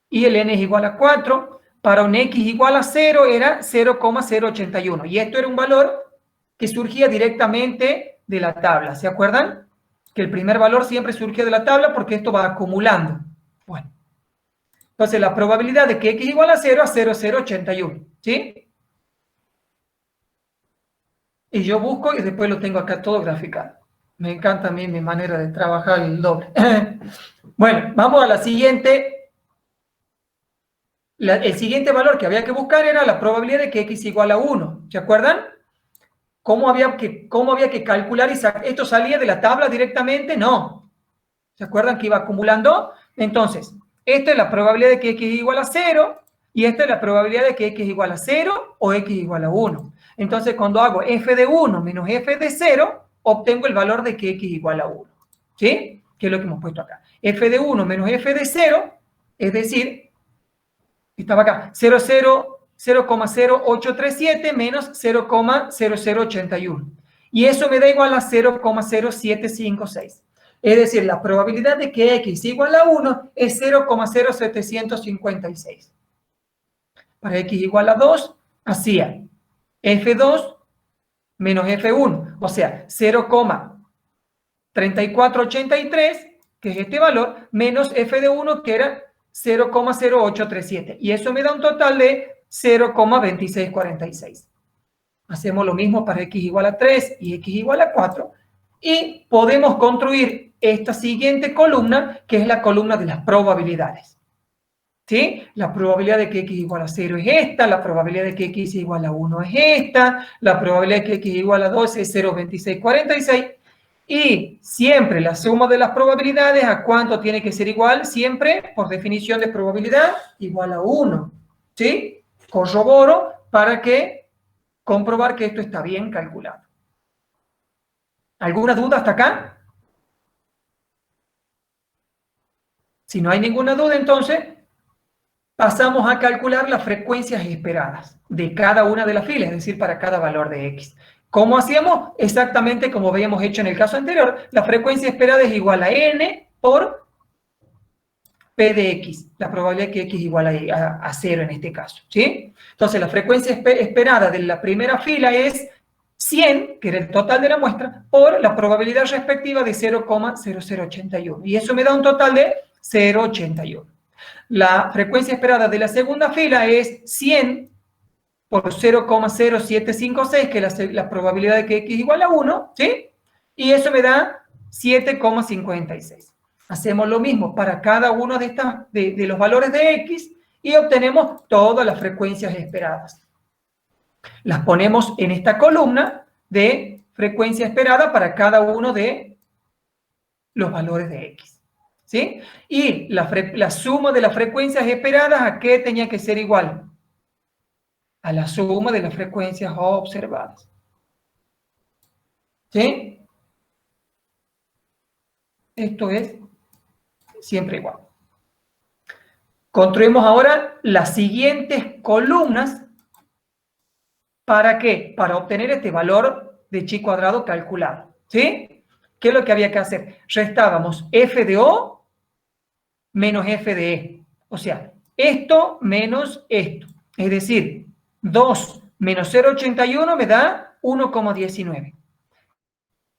y el N es igual a 4. Para un X igual a 0 era 0,081 y esto era un valor que surgía directamente de la tabla. ¿Se acuerdan? Que el primer valor siempre surge de la tabla porque esto va acumulando. Bueno, entonces la probabilidad de que X igual a 0 es 0,081, ¿sí? Y yo busco y después lo tengo acá todo graficado. Me encanta a mí mi manera de trabajar el doble. Bueno, vamos a la siguiente. El siguiente valor que había que buscar era la probabilidad de que X igual a 1. ¿Se acuerdan? ¿Cómo había que calcular? ¿Esto salía de la tabla directamente? No. ¿Se acuerdan que iba acumulando? Entonces, esta es la probabilidad de que X igual a 0 y esta es la probabilidad de que X igual a 0 o X igual a 1. Entonces, cuando hago f de 1 menos f de 0, obtengo el valor de que X igual a 1. ¿Sí? Que es lo que hemos puesto acá. F de 1 menos f de 0, es decir, estaba acá, 0,0837 menos 0,0081. Y eso me da igual a 0,0756. Es decir, la probabilidad de que X igual a 1 es 0,0756. Para X igual a 2, hacía F2 menos F1, o sea, 0,3483, que es este valor, menos F de 1, que era 0,0837. Y eso me da un total de 0,2646. Hacemos lo mismo para X igual a 3 y X igual a 4. Y podemos construir esta siguiente columna, que es la columna de las probabilidades. ¿Sí? La probabilidad de que X igual a 0 es esta, la probabilidad de que X igual a 1 es esta, la probabilidad de que X igual a 2 es 0,2646. Y siempre la suma de las probabilidades, ¿a cuánto tiene que ser igual? Siempre, por definición de probabilidad, igual a 1. ¿Sí? Corroboro para comprobar que esto está bien calculado. ¿Alguna duda hasta acá? Si no hay ninguna duda, entonces pasamos a calcular las frecuencias esperadas de cada una de las filas, es decir, para cada valor de X. ¿Cómo hacíamos? Exactamente como habíamos hecho en el caso anterior. La frecuencia esperada es igual a n por P de X. La probabilidad de que X igual a 0 en este caso. ¿Sí? Entonces, la frecuencia esperada de la primera fila es 100, que era el total de la muestra, por la probabilidad respectiva de 0,0081. Y eso me da un total de 0,81. La frecuencia esperada de la segunda fila es 100 por 0,0756, que es la probabilidad de que X igual a 1, ¿sí? Y eso me da 7,56. Hacemos lo mismo para cada uno de los valores de X y obtenemos todas las frecuencias esperadas. Las ponemos en esta columna de frecuencia esperada para cada uno de los valores de X. ¿Sí? Y la suma de las frecuencias esperadas, ¿a qué tenía que ser igual? A la suma de las frecuencias observadas. ¿Sí? Esto es siempre igual. Construimos ahora las siguientes columnas. ¿Para qué? Para obtener este valor de chi cuadrado calculado. ¿Sí? ¿Qué es lo que había que hacer? Restábamos f de O menos f de E. O sea, esto menos esto. Es decir, 2 menos 0,81 me da 1,19.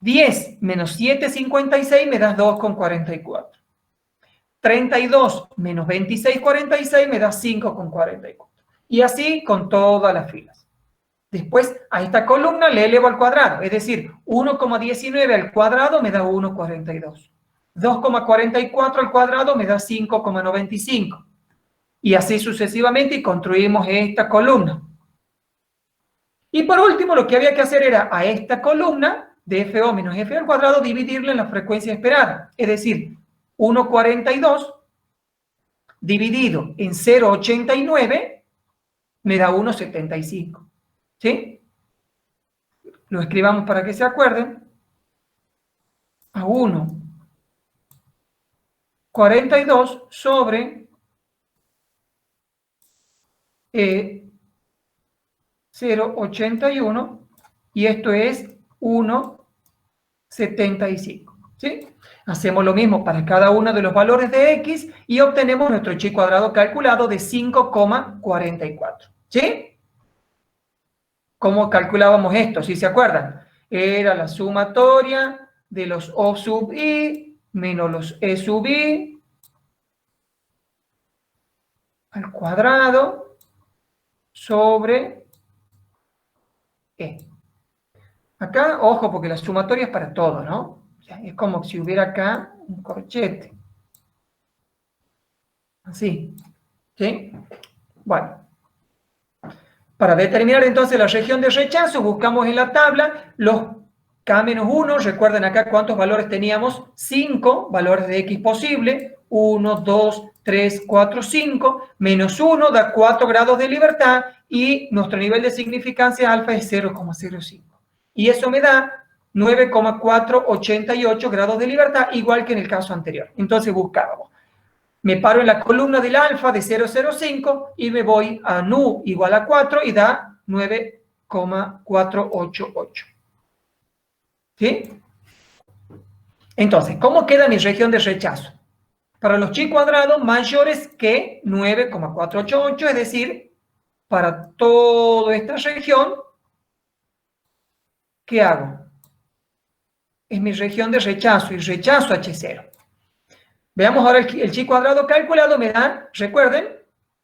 10 menos 7,56 me da 2,44. 32 menos 26,46 me da 5,44. Y así con todas las filas. Después, a esta columna le elevo al cuadrado. Es decir, 1,19 al cuadrado me da 1,42. 2,44 al cuadrado me da 5,95. Y así sucesivamente y construimos esta columna. Y por último, lo que había que hacer era a esta columna de FO menos F al cuadrado dividirla en la frecuencia esperada. Es decir, 1,42 dividido en 0,89 me da 1,75. ¿Sí? Lo escribamos para que se acuerden. A 1,42 sobre 0,81 y esto es 1,75. ¿Sí? Hacemos lo mismo para cada uno de los valores de x y obtenemos nuestro chi cuadrado calculado de 5,44. ¿Sí? ¿Cómo calculábamos esto? Si se acuerdan, era la sumatoria de los O sub i menos los E sub i al cuadrado sobre E. Acá, ojo, porque la sumatoria es para todo, ¿no? O sea, es como si hubiera acá un corchete. Así. ¿Sí? Bueno. Para determinar entonces la región de rechazo, buscamos en la tabla los K-1, recuerden acá cuántos valores teníamos, 5 valores de X posible, 1, 2, 3, 4, 5, menos 1 da 4 grados de libertad y nuestro nivel de significancia alfa es 0,05. Y eso me da 9,488 grados de libertad, igual que en el caso anterior. Entonces buscábamos. Me paro en la columna del alfa de 0,05 y me voy a nu igual a 4 y da 9,488. ¿Sí? Entonces, ¿cómo queda mi región de rechazo? Para los chi cuadrados mayores que 9,488, es decir, para toda esta región, ¿qué hago? Es mi región de rechazo y rechazo H0. Veamos ahora el chi cuadrado calculado, me da, recuerden,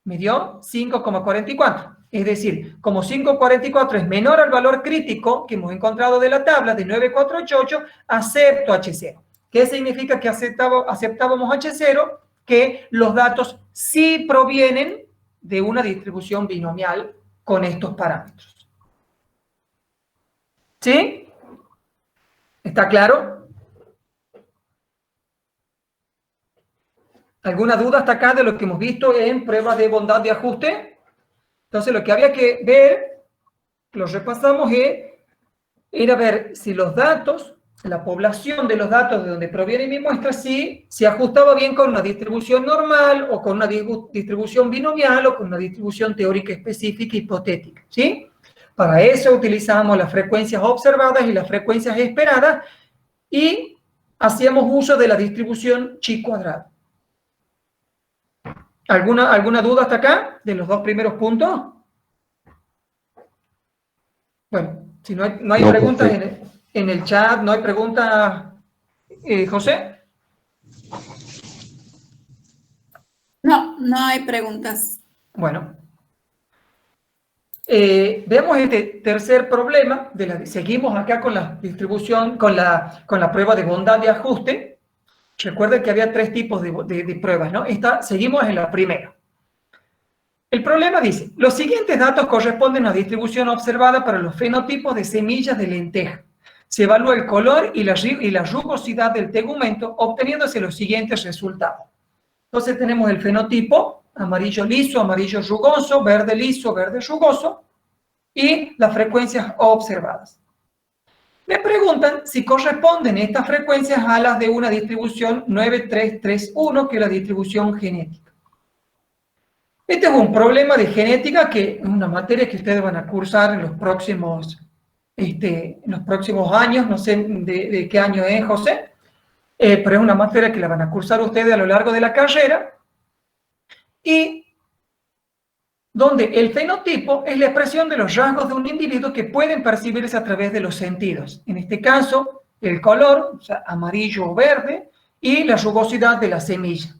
me dio 5,44. Es decir, como 5,44 es menor al valor crítico que hemos encontrado de la tabla de 9,488, acepto H0. ¿Qué significa que aceptábamos H0? Que los datos sí provienen de una distribución binomial con estos parámetros. ¿Sí? ¿Está claro? ¿Alguna duda hasta acá de lo que hemos visto en pruebas de bondad de ajuste? Entonces, lo que había que ver, lo repasamos, era ver si los datos, la población de los datos de donde proviene mi muestra, si se ajustaba bien con una distribución normal o con una distribución binomial o con una distribución teórica específica hipotética, ¿sí? Para eso utilizamos las frecuencias observadas y las frecuencias esperadas y hacíamos uso de la distribución chi cuadrado. ¿Alguna duda hasta acá de los dos primeros puntos? Bueno, si no hay preguntas en el chat, no hay preguntas, José. No, no hay preguntas. Bueno. Veamos este tercer problema. Seguimos acá con la distribución, con la prueba de bondad de ajuste. Recuerden que había tres tipos de pruebas, ¿no? Seguimos en la primera. El problema dice, los siguientes datos corresponden a distribución observada para los fenotipos de semillas de lenteja. Se evalúa el color y la rugosidad del tegumento, obteniéndose los siguientes resultados. Entonces tenemos el fenotipo amarillo liso, amarillo rugoso, verde liso, verde rugoso, y las frecuencias observadas. Me preguntan si corresponden estas frecuencias a las de una distribución 9331, que es la distribución genética. Este es un problema de genética que es una materia que ustedes van a cursar en los próximos años, no sé de qué año es, José, pero es una materia que la van a cursar ustedes a lo largo de la carrera, y donde el fenotipo es la expresión de los rasgos de un individuo que pueden percibirse a través de los sentidos. En este caso, el color, o sea, amarillo o verde, y la rugosidad de la semilla.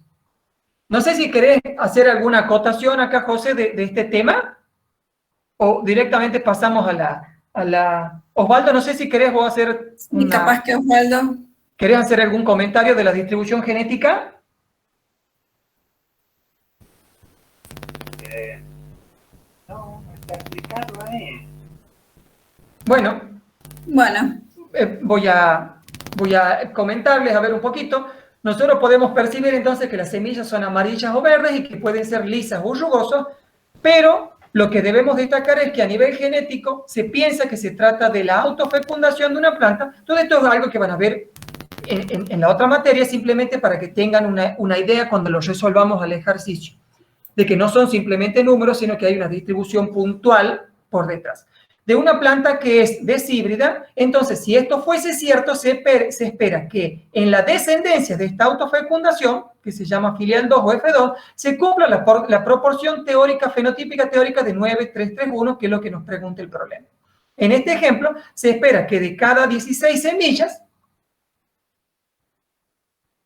No sé si querés hacer alguna acotación acá, José, de este tema, o directamente pasamos a la... Osvaldo, no sé si querés vos hacer... Capaz que Osvaldo... ¿Querés hacer algún comentario de la distribución genética? No está explicado ahí. Bueno. Voy a comentarles, a ver un poquito. Nosotros podemos percibir entonces que las semillas son amarillas o verdes y que pueden ser lisas o rugosas, pero lo que debemos destacar es que a nivel genético se piensa que se trata de la autofecundación de una planta. Todo esto es algo que van a ver en la otra materia, simplemente para que tengan una idea cuando lo resolvamos al ejercicio, de que no son simplemente números, sino que hay una distribución puntual por detrás. De una planta que es deshíbrida, entonces, si esto fuese cierto, se espera que en la descendencia de esta autofecundación, que se llama filial 2 o F2, se cumpla la proporción teórica, fenotípica teórica de 9:3:1, que es lo que nos pregunta el problema. En este ejemplo, se espera que de cada 16 semillas,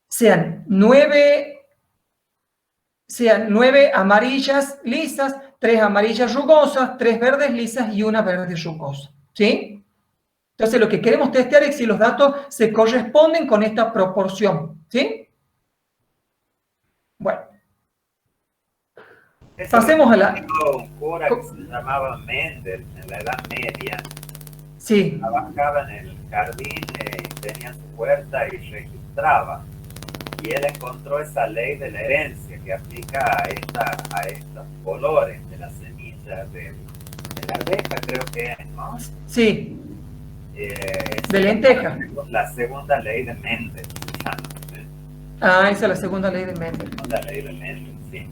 sean 9 amarillas lisas, 3 amarillas rugosas, 3 verdes lisas y 1 verde rugosa, ¿sí? Entonces, lo que queremos testear es si los datos se corresponden con esta proporción, ¿sí? Bueno. Pasemos a la... Un cura que se llamaba Mendel en la Edad Media. Sí. Trabajaba en el jardín, tenía su huerta y registraba. Y él encontró esa ley de la herencia que aplica a estos colores de las semillas de la arveja, creo que es, ¿no? Sí. De lenteja. La segunda ley de Mendel. Ah, esa es la segunda ley de Mendel. La segunda ley de Mendel, sí.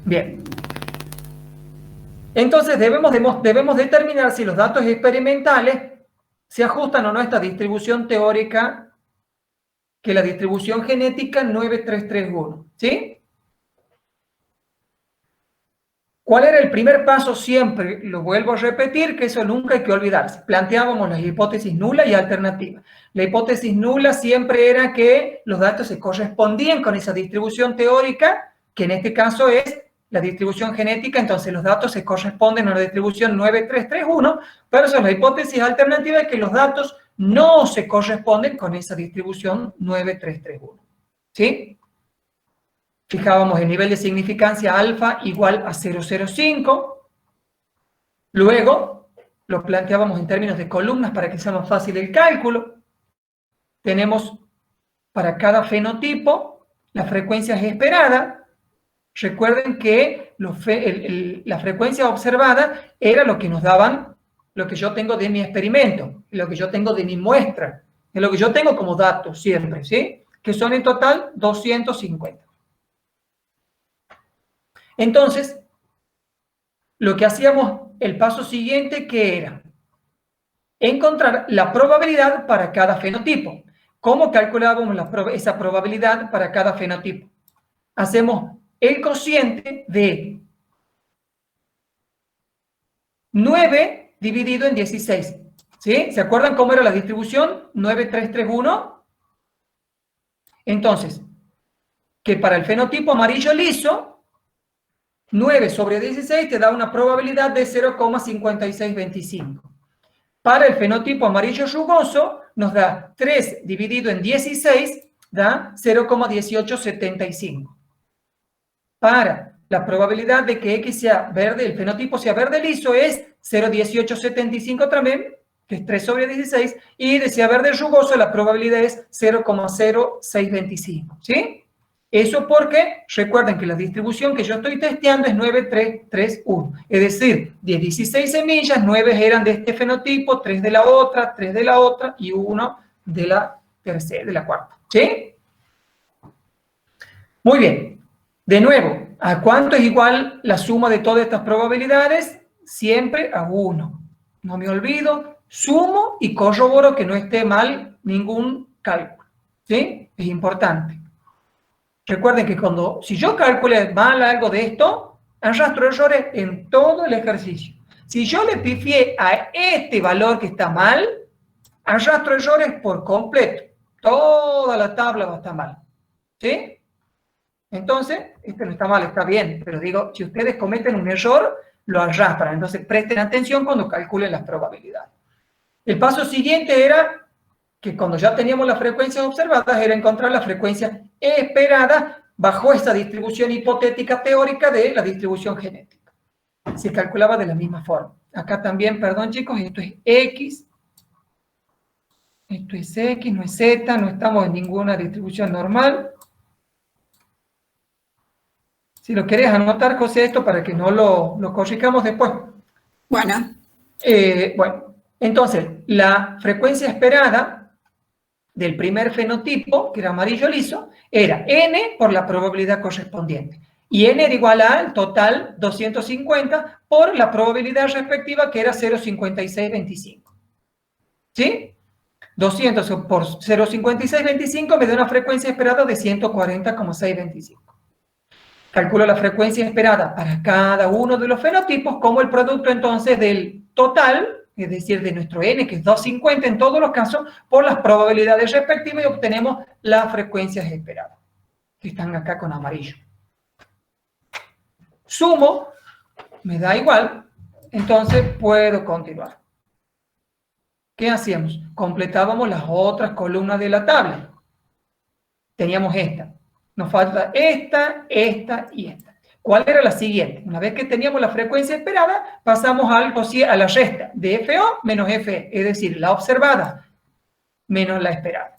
Bien. Entonces debemos determinar si los datos experimentales se ajustan o no a esta distribución teórica, que es la distribución genética 9:3:1, ¿sí? ¿Cuál era el primer paso? Siempre lo vuelvo a repetir, que eso nunca hay que olvidarse. Planteábamos las hipótesis nula y alternativa. La hipótesis nula siempre era que los datos se correspondían con esa distribución teórica, que en este caso es la distribución genética, entonces los datos se corresponden a la distribución 9:3:1, pero eso es la hipótesis alternativa de que los datos no se corresponden con esa distribución 9:3:1, ¿sí? Fijábamos el nivel de significancia alfa igual a 0,05. Luego, lo planteábamos en términos de columnas para que sea más fácil el cálculo. Tenemos para cada fenotipo la frecuencia esperada. Recuerden que la frecuencia observada era lo que nos daban, lo que yo tengo de mi experimento, lo que yo tengo de mi muestra, es lo que yo tengo como datos siempre, ¿sí? Que son en total 250. Entonces, lo que hacíamos, el paso siguiente, que era encontrar la probabilidad para cada fenotipo. ¿Cómo calculábamos esa probabilidad para cada fenotipo? Hacemos el cociente de 9 dividido en 16. ¿Sí? ¿Se acuerdan cómo era la distribución? 9:3:1. Entonces, que para el fenotipo amarillo liso, 9/16 te da una probabilidad de 0,5625. Para el fenotipo amarillo rugoso, nos da 3 dividido en 16, da 0,1875. Para la probabilidad de que X sea verde, el fenotipo sea verde liso, es 0,1875 también, que es 3/16, y de sea verde rugoso, la probabilidad es 0,0625, ¿sí? Eso porque, recuerden que la distribución que yo estoy testeando es 9:3:1. Es decir, de 16 semillas, 9 eran de este fenotipo, 3 de la otra, 3 de la otra y 1 de la tercera, de la cuarta. ¿Sí? Muy bien. De nuevo, ¿a cuánto es igual la suma de todas estas probabilidades? Siempre a 1. No me olvido, sumo y corroboro que no esté mal ningún cálculo. ¿Sí? Es importante. Recuerden que si yo calculé mal algo de esto, arrastro errores en todo el ejercicio. Si yo le pifié a este valor que está mal, arrastro errores por completo. Toda la tabla va a estar mal. ¿Sí? Entonces, este no está mal, está bien. Pero digo, si ustedes cometen un error, lo arrastran. Entonces, presten atención cuando calculen las probabilidades. El paso siguiente era que cuando ya teníamos las frecuencias observadas, era encontrar la frecuencia esperada bajo esta distribución hipotética teórica de la distribución genética. Se calculaba de la misma forma. Acá también, perdón chicos, esto es X, esto es X, no es Z, no estamos en ninguna distribución normal. Si lo querés anotar, José, esto para que no lo corrijamos después. Bueno. Bueno, entonces, la frecuencia esperada del primer fenotipo, que era amarillo liso, era n por la probabilidad correspondiente. Y n era igual al total 250 por la probabilidad respectiva que era 0,5625. ¿Sí? 200 por 0,5625 me da una frecuencia esperada de 140,625. Calculo la frecuencia esperada para cada uno de los fenotipos como el producto entonces del total, es decir, de nuestro n, que es 250 en todos los casos, por las probabilidades respectivas y obtenemos las frecuencias esperadas, que están acá con amarillo. Sumo, me da igual, entonces puedo continuar. ¿Qué hacíamos? Completábamos las otras columnas de la tabla. Teníamos esta. Nos falta esta, esta y esta. ¿Cuál era la siguiente? Una vez que teníamos la frecuencia esperada, pasamos a algo así, a la resta de FO menos FE, es decir, la observada menos la esperada,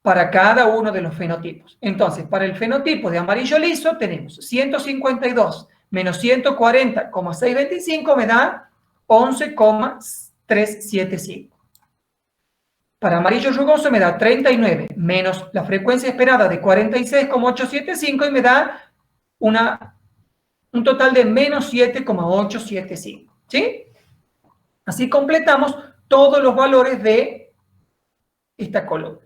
para cada uno de los fenotipos. Entonces, para el fenotipo de amarillo liso tenemos 152 menos 140,625 me da 11,375. Para amarillo rugoso me da 39 menos la frecuencia esperada de 46,875 y me da un total de menos 7,875. ¿Sí? Así completamos todos los valores de esta columna.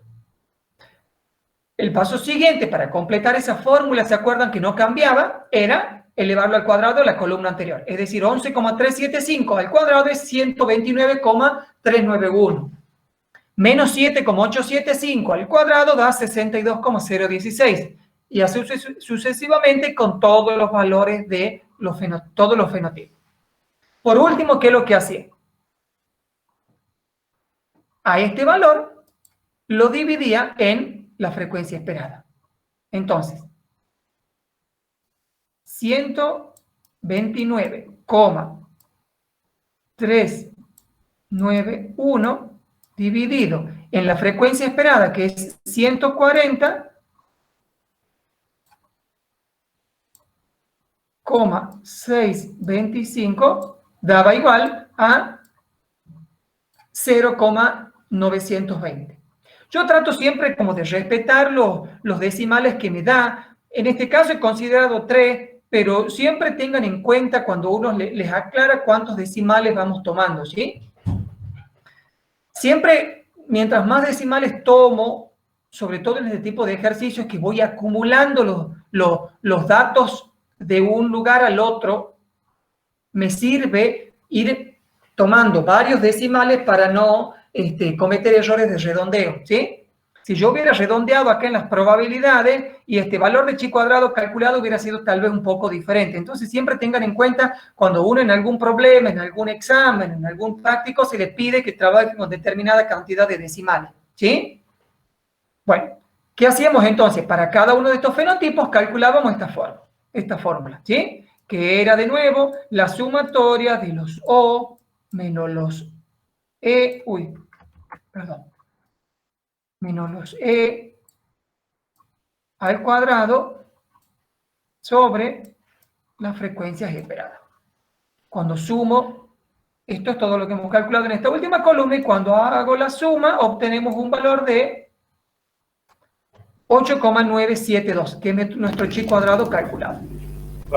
El paso siguiente para completar esa fórmula, ¿se acuerdan que no cambiaba? Era elevarlo al cuadrado de la columna anterior. Es decir, 11,375 al cuadrado es 129,391. Menos 7,875 al cuadrado da 62,016. Y así sucesivamente con todos los valores de todos los fenotipos. Por último, ¿qué es lo que hacía? A este valor lo dividía en la frecuencia esperada. Entonces, 129,391 dividido en la frecuencia esperada, que es 140,625, daba igual a 0,920. Yo trato siempre como de respetar los decimales que me da. En este caso he considerado 3, pero siempre tengan en cuenta cuando uno les aclara cuántos decimales vamos tomando, ¿sí? Siempre, mientras más decimales tomo, sobre todo en este tipo de ejercicios que voy acumulando los datos de un lugar al otro, me sirve ir tomando varios decimales para no cometer errores de redondeo, ¿sí? Si yo hubiera redondeado acá en las probabilidades y este valor de chi cuadrado calculado hubiera sido tal vez un poco diferente. Entonces siempre tengan en cuenta cuando uno en algún problema, en algún examen, en algún práctico, se le pide que trabaje con determinada cantidad de decimales, ¿sí? Bueno, ¿qué hacíamos entonces? Para cada uno de estos fenotipos calculábamos esta fórmula, ¿sí? Que era de nuevo la sumatoria de los O menos los E, menos los E al cuadrado sobre las frecuencias esperadas. Cuando sumo, esto es todo lo que hemos calculado en esta última columna, y cuando hago la suma obtenemos un valor de 8,972, que es nuestro chi cuadrado calculado.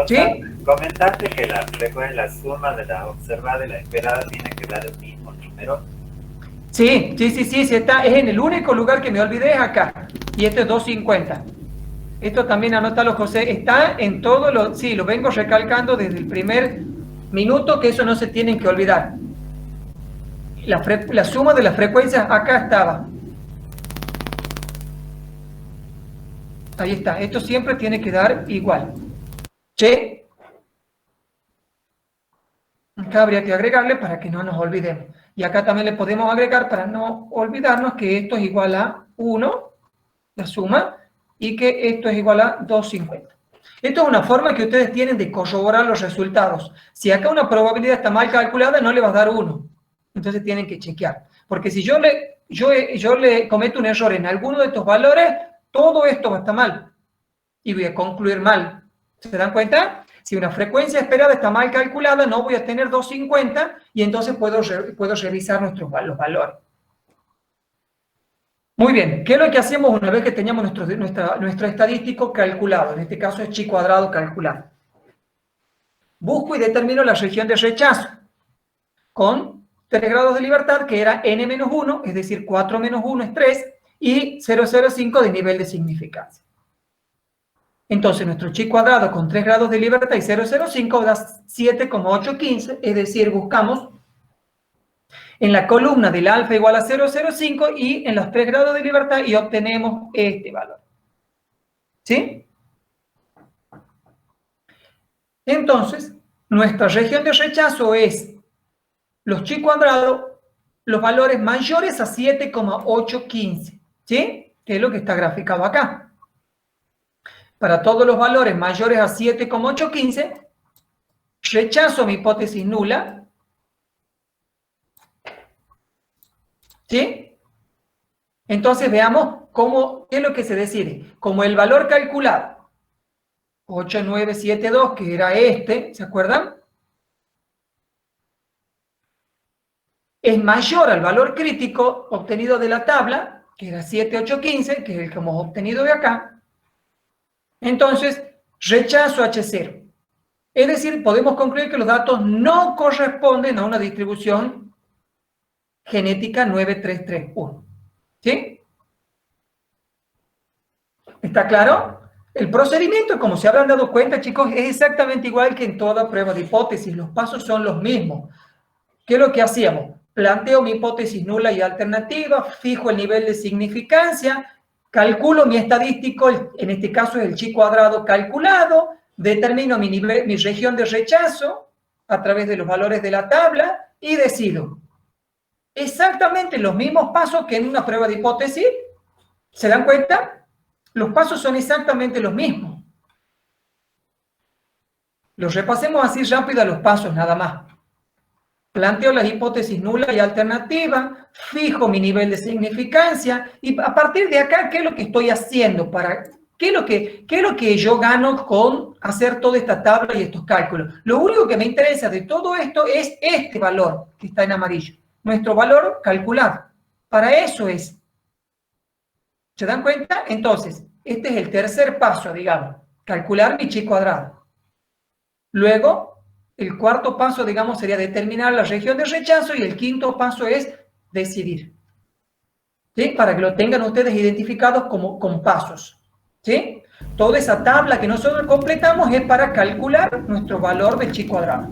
¿Sí? Comentaste que la suma de la observada y la esperada tiene que dar el mismo número. Sí, es en el único lugar que me olvidé, es acá. Y esto es 250. Esto también anótalo, José. Está en todo lo... Sí, lo vengo recalcando desde el primer minuto, que eso no se tienen que olvidar. La suma de las frecuencias acá estaba. Ahí está. Esto siempre tiene que dar igual. ¿Sí? Acá habría que agregarle para que no nos olvidemos. Y acá también le podemos agregar para no olvidarnos que esto es igual a 1, la suma, y que esto es igual a 250. Esto es una forma que ustedes tienen de corroborar los resultados. Si acá una probabilidad está mal calculada, no le va a dar 1. Entonces tienen que chequear. Porque si yo le cometo un error en alguno de estos valores, todo esto va a estar mal. Y voy a concluir mal. ¿Se dan cuenta? Si una frecuencia esperada está mal calculada, no voy a tener 250 y entonces puedo revisar los valores. Muy bien, ¿qué es lo que hacemos una vez que teníamos nuestro estadístico calculado? En este caso es chi cuadrado calculado. Busco y determino la región de rechazo con 3 grados de libertad, que era n-1, es decir, 4 menos 1 es 3, y 0,05 de nivel de significancia. Entonces, nuestro chi cuadrado con 3 grados de libertad y 0,05 da 7,815, es decir, buscamos en la columna del alfa igual a 0,05 y en los 3 grados de libertad y obtenemos este valor. ¿Sí? Entonces, nuestra región de rechazo es los chi cuadrados, los valores mayores a 7,815. ¿Sí? Que es lo que está graficado acá. Para todos los valores mayores a 7,815, rechazo mi hipótesis nula. ¿Sí? Entonces veamos qué es lo que se decide. Como el valor calculado, 8972, que era este, ¿se acuerdan? Es mayor al valor crítico obtenido de la tabla, que era 7815, que es el que hemos obtenido de acá. Entonces, rechazo H0. Es decir, podemos concluir que los datos no corresponden a una distribución genética 9331. ¿Sí? ¿Está claro? El procedimiento, como se habrán dado cuenta, chicos, es exactamente igual que en toda prueba de hipótesis. Los pasos son los mismos. ¿Qué es lo que hacíamos? Planteo mi hipótesis nula y alternativa, fijo el nivel de significancia, calculo mi estadístico, en este caso es el chi cuadrado calculado, determino mi región de rechazo a través de los valores de la tabla y decido. Exactamente los mismos pasos que en una prueba de hipótesis. ¿Se dan cuenta? Los pasos son exactamente los mismos. Los repasemos así rápido a los pasos nada más. Planteo las hipótesis nula y alternativa, fijo mi nivel de significancia y a partir de acá, ¿qué es lo que estoy haciendo? ¿Qué es lo que yo gano con hacer toda esta tabla y estos cálculos? Lo único que me interesa de todo esto es este valor que está en amarillo. Nuestro valor calculado. Para eso es. ¿Se dan cuenta? Entonces, este es el tercer paso, digamos. Calcular mi chi cuadrado. Luego, el cuarto paso, digamos, sería determinar la región de rechazo y el quinto paso es decidir. ¿Sí? Para que lo tengan ustedes identificados con pasos. ¿Sí? Toda esa tabla que nosotros completamos es para calcular nuestro valor de chi cuadrado.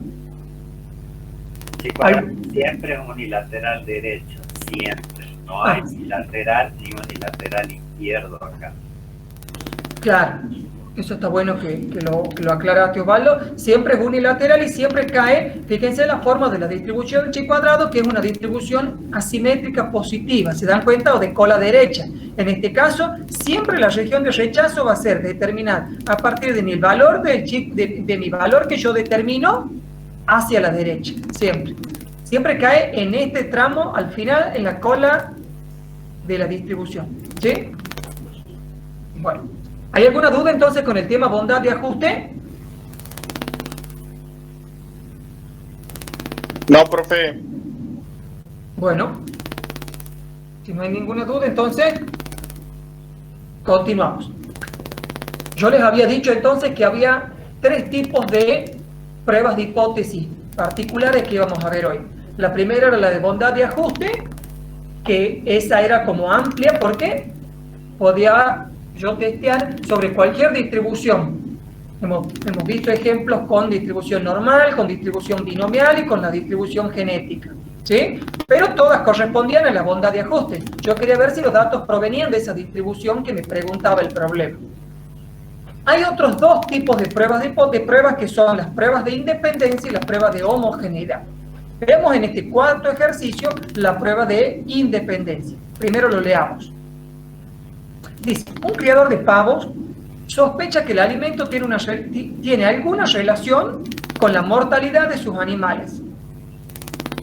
Siempre es unilateral derecho, siempre. No hay bilateral ni unilateral izquierdo acá. Claro, eso está bueno que lo aclaraste, Osvaldo. Siempre es unilateral y siempre cae, fíjense en la forma de la distribución del chi cuadrado, que es una distribución asimétrica positiva, ¿se dan cuenta? O de cola derecha. En este caso, siempre la región de rechazo va a ser determinada a partir de mi valor de mi valor que yo determino hacia la derecha, siempre. Siempre cae en este tramo, al final, en la cola de la distribución. ¿Sí? Bueno. ¿Hay alguna duda entonces con el tema bondad de ajuste? No, profe. Bueno. Si no hay ninguna duda, entonces continuamos. Yo les había dicho entonces que había 3 tipos de pruebas de hipótesis particulares que íbamos a ver hoy. La primera era la de bondad de ajuste, que esa era como amplia porque podía yo testear sobre cualquier distribución. Hemos visto ejemplos con distribución normal, con distribución binomial y con la distribución genética. ¿Sí? Pero todas correspondían a la bondad de ajuste. Yo quería ver si los datos provenían de esa distribución que me preguntaba el problema. Hay otros 2 tipos de pruebas pruebas que son las pruebas de independencia y las pruebas de homogeneidad. Vemos en este cuarto ejercicio la prueba de independencia. Primero lo leamos. Dice, un criador de pavos sospecha que el alimento tiene alguna relación con la mortalidad de sus animales.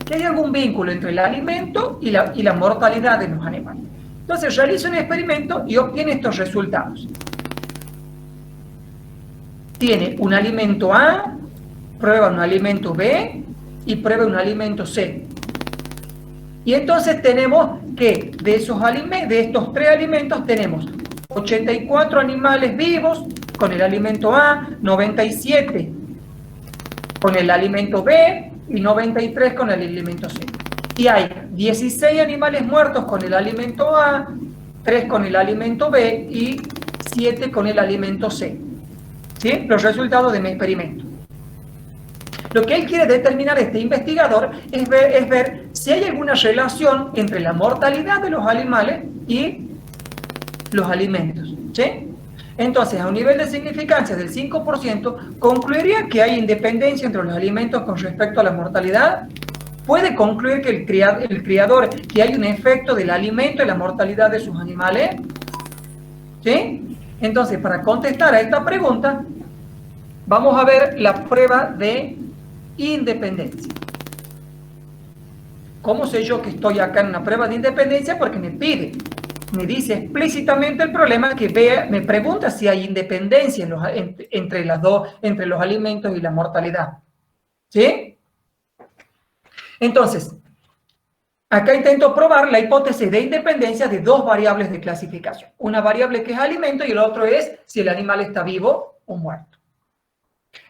Que hay algún vínculo entre el alimento y la mortalidad de los animales. Entonces realiza un experimento y obtiene estos resultados. Tiene un alimento A, prueba un alimento B y prueba un alimento C. Y entonces tenemos que de estos 3 alimentos tenemos 84 animales vivos con el alimento A, 97 con el alimento B y 93 con el alimento C. Y hay 16 animales muertos con el alimento A, 3 con el alimento B y 7 con el alimento C. ¿Sí? Los resultados de mi experimento. Lo que él quiere determinar, este investigador, es ver si hay alguna relación entre la mortalidad de los animales y los alimentos. ¿Sí? Entonces, a un nivel de significancia del 5%, ¿concluiría que hay independencia entre los alimentos con respecto a la mortalidad? ¿Puede concluir que el criador, que hay un efecto del alimento y la mortalidad de sus animales? ¿Sí? Entonces, para contestar a esta pregunta, vamos a ver la prueba de independencia. ¿Cómo sé yo que estoy acá en una prueba de independencia? Porque me dice explícitamente el problema que me pregunta si hay independencia entre los alimentos y la mortalidad. ¿Sí? Entonces, acá intento probar la hipótesis de independencia de 2 variables de clasificación. Una variable que es alimento y el otro es si el animal está vivo o muerto.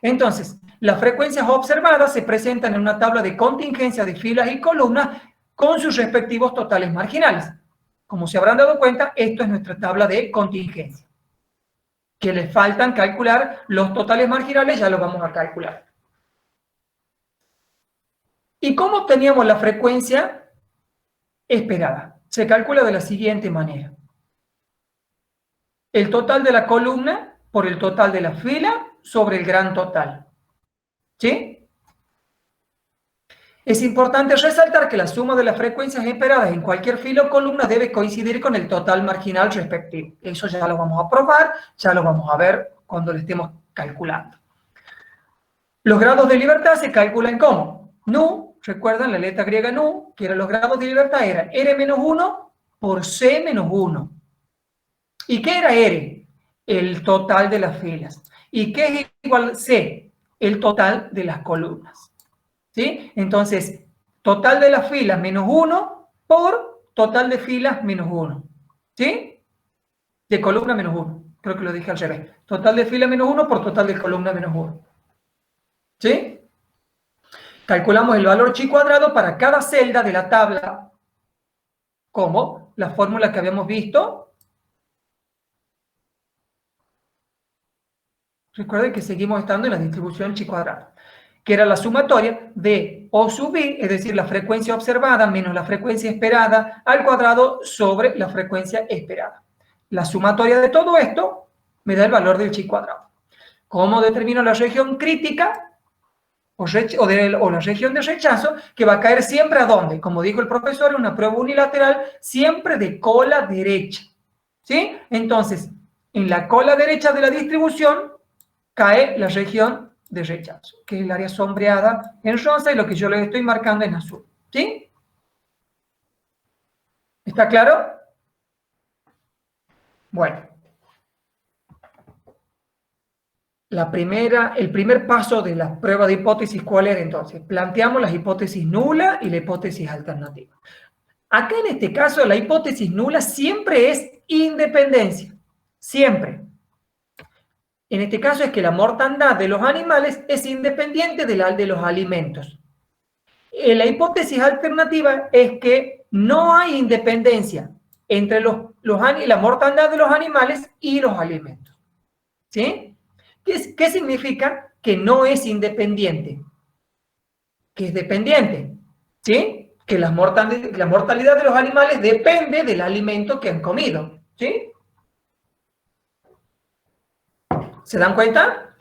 Entonces, las frecuencias observadas se presentan en una tabla de contingencia de filas y columnas con sus respectivos totales marginales. Como se habrán dado cuenta, esto es nuestra tabla de contingencia. Que les faltan calcular los totales marginales, ya los vamos a calcular. ¿Y cómo obteníamos la frecuencia esperada? Se calcula de la siguiente manera. El total de la columna por el total de la fila sobre el gran total. ¿Sí? Es importante resaltar que la suma de las frecuencias esperadas en cualquier fila o columna debe coincidir con el total marginal respectivo. Eso ya lo vamos a probar, ya lo vamos a ver cuando lo estemos calculando. Los grados de libertad se calculan como nu, recuerdan la letra griega nu, que eran los grados de libertad, era R-1 por C-1. ¿Y qué era R? El total de las filas. ¿Y qué es igual a C? El total de las columnas. ¿Sí? Entonces, total de las filas menos 1 por total de filas menos 1. ¿Sí? De columna menos 1. Creo que lo dije al revés. Total de fila menos 1 por total de columna menos 1. ¿Sí? Calculamos el valor chi cuadrado para cada celda de la tabla, como la fórmula que habíamos visto. Recuerden que seguimos estando en la distribución chi cuadrado, que era la sumatoria de O sub i, es decir, la frecuencia observada menos la frecuencia esperada al cuadrado sobre la frecuencia esperada. La sumatoria de todo esto me da el valor del chi cuadrado. ¿Cómo determino la región crítica o la región de rechazo? Que va a caer siempre ¿a dónde? Como dijo el profesor, en una prueba unilateral, siempre de cola derecha. ¿Sí? Entonces, en la cola derecha de la distribución cae la región de rechazo, que es el área sombreada en rosa y lo que yo les estoy marcando en azul. ¿Sí? ¿Está claro? Bueno. El primer paso de la prueba de hipótesis, ¿cuál era entonces? Planteamos la hipótesis nula y la hipótesis alternativa. Acá en este caso la hipótesis nula siempre es independencia. Siempre. En este caso es que la mortandad de los animales es independiente de la de los alimentos. La hipótesis alternativa es que no hay independencia entre la mortandad de los animales y los alimentos. ¿Sí? ¿Qué significa? Que no es independiente. Que es dependiente. ¿Sí? Que la mortalidad de los animales depende del alimento que han comido. ¿Sí? ¿Se dan cuenta?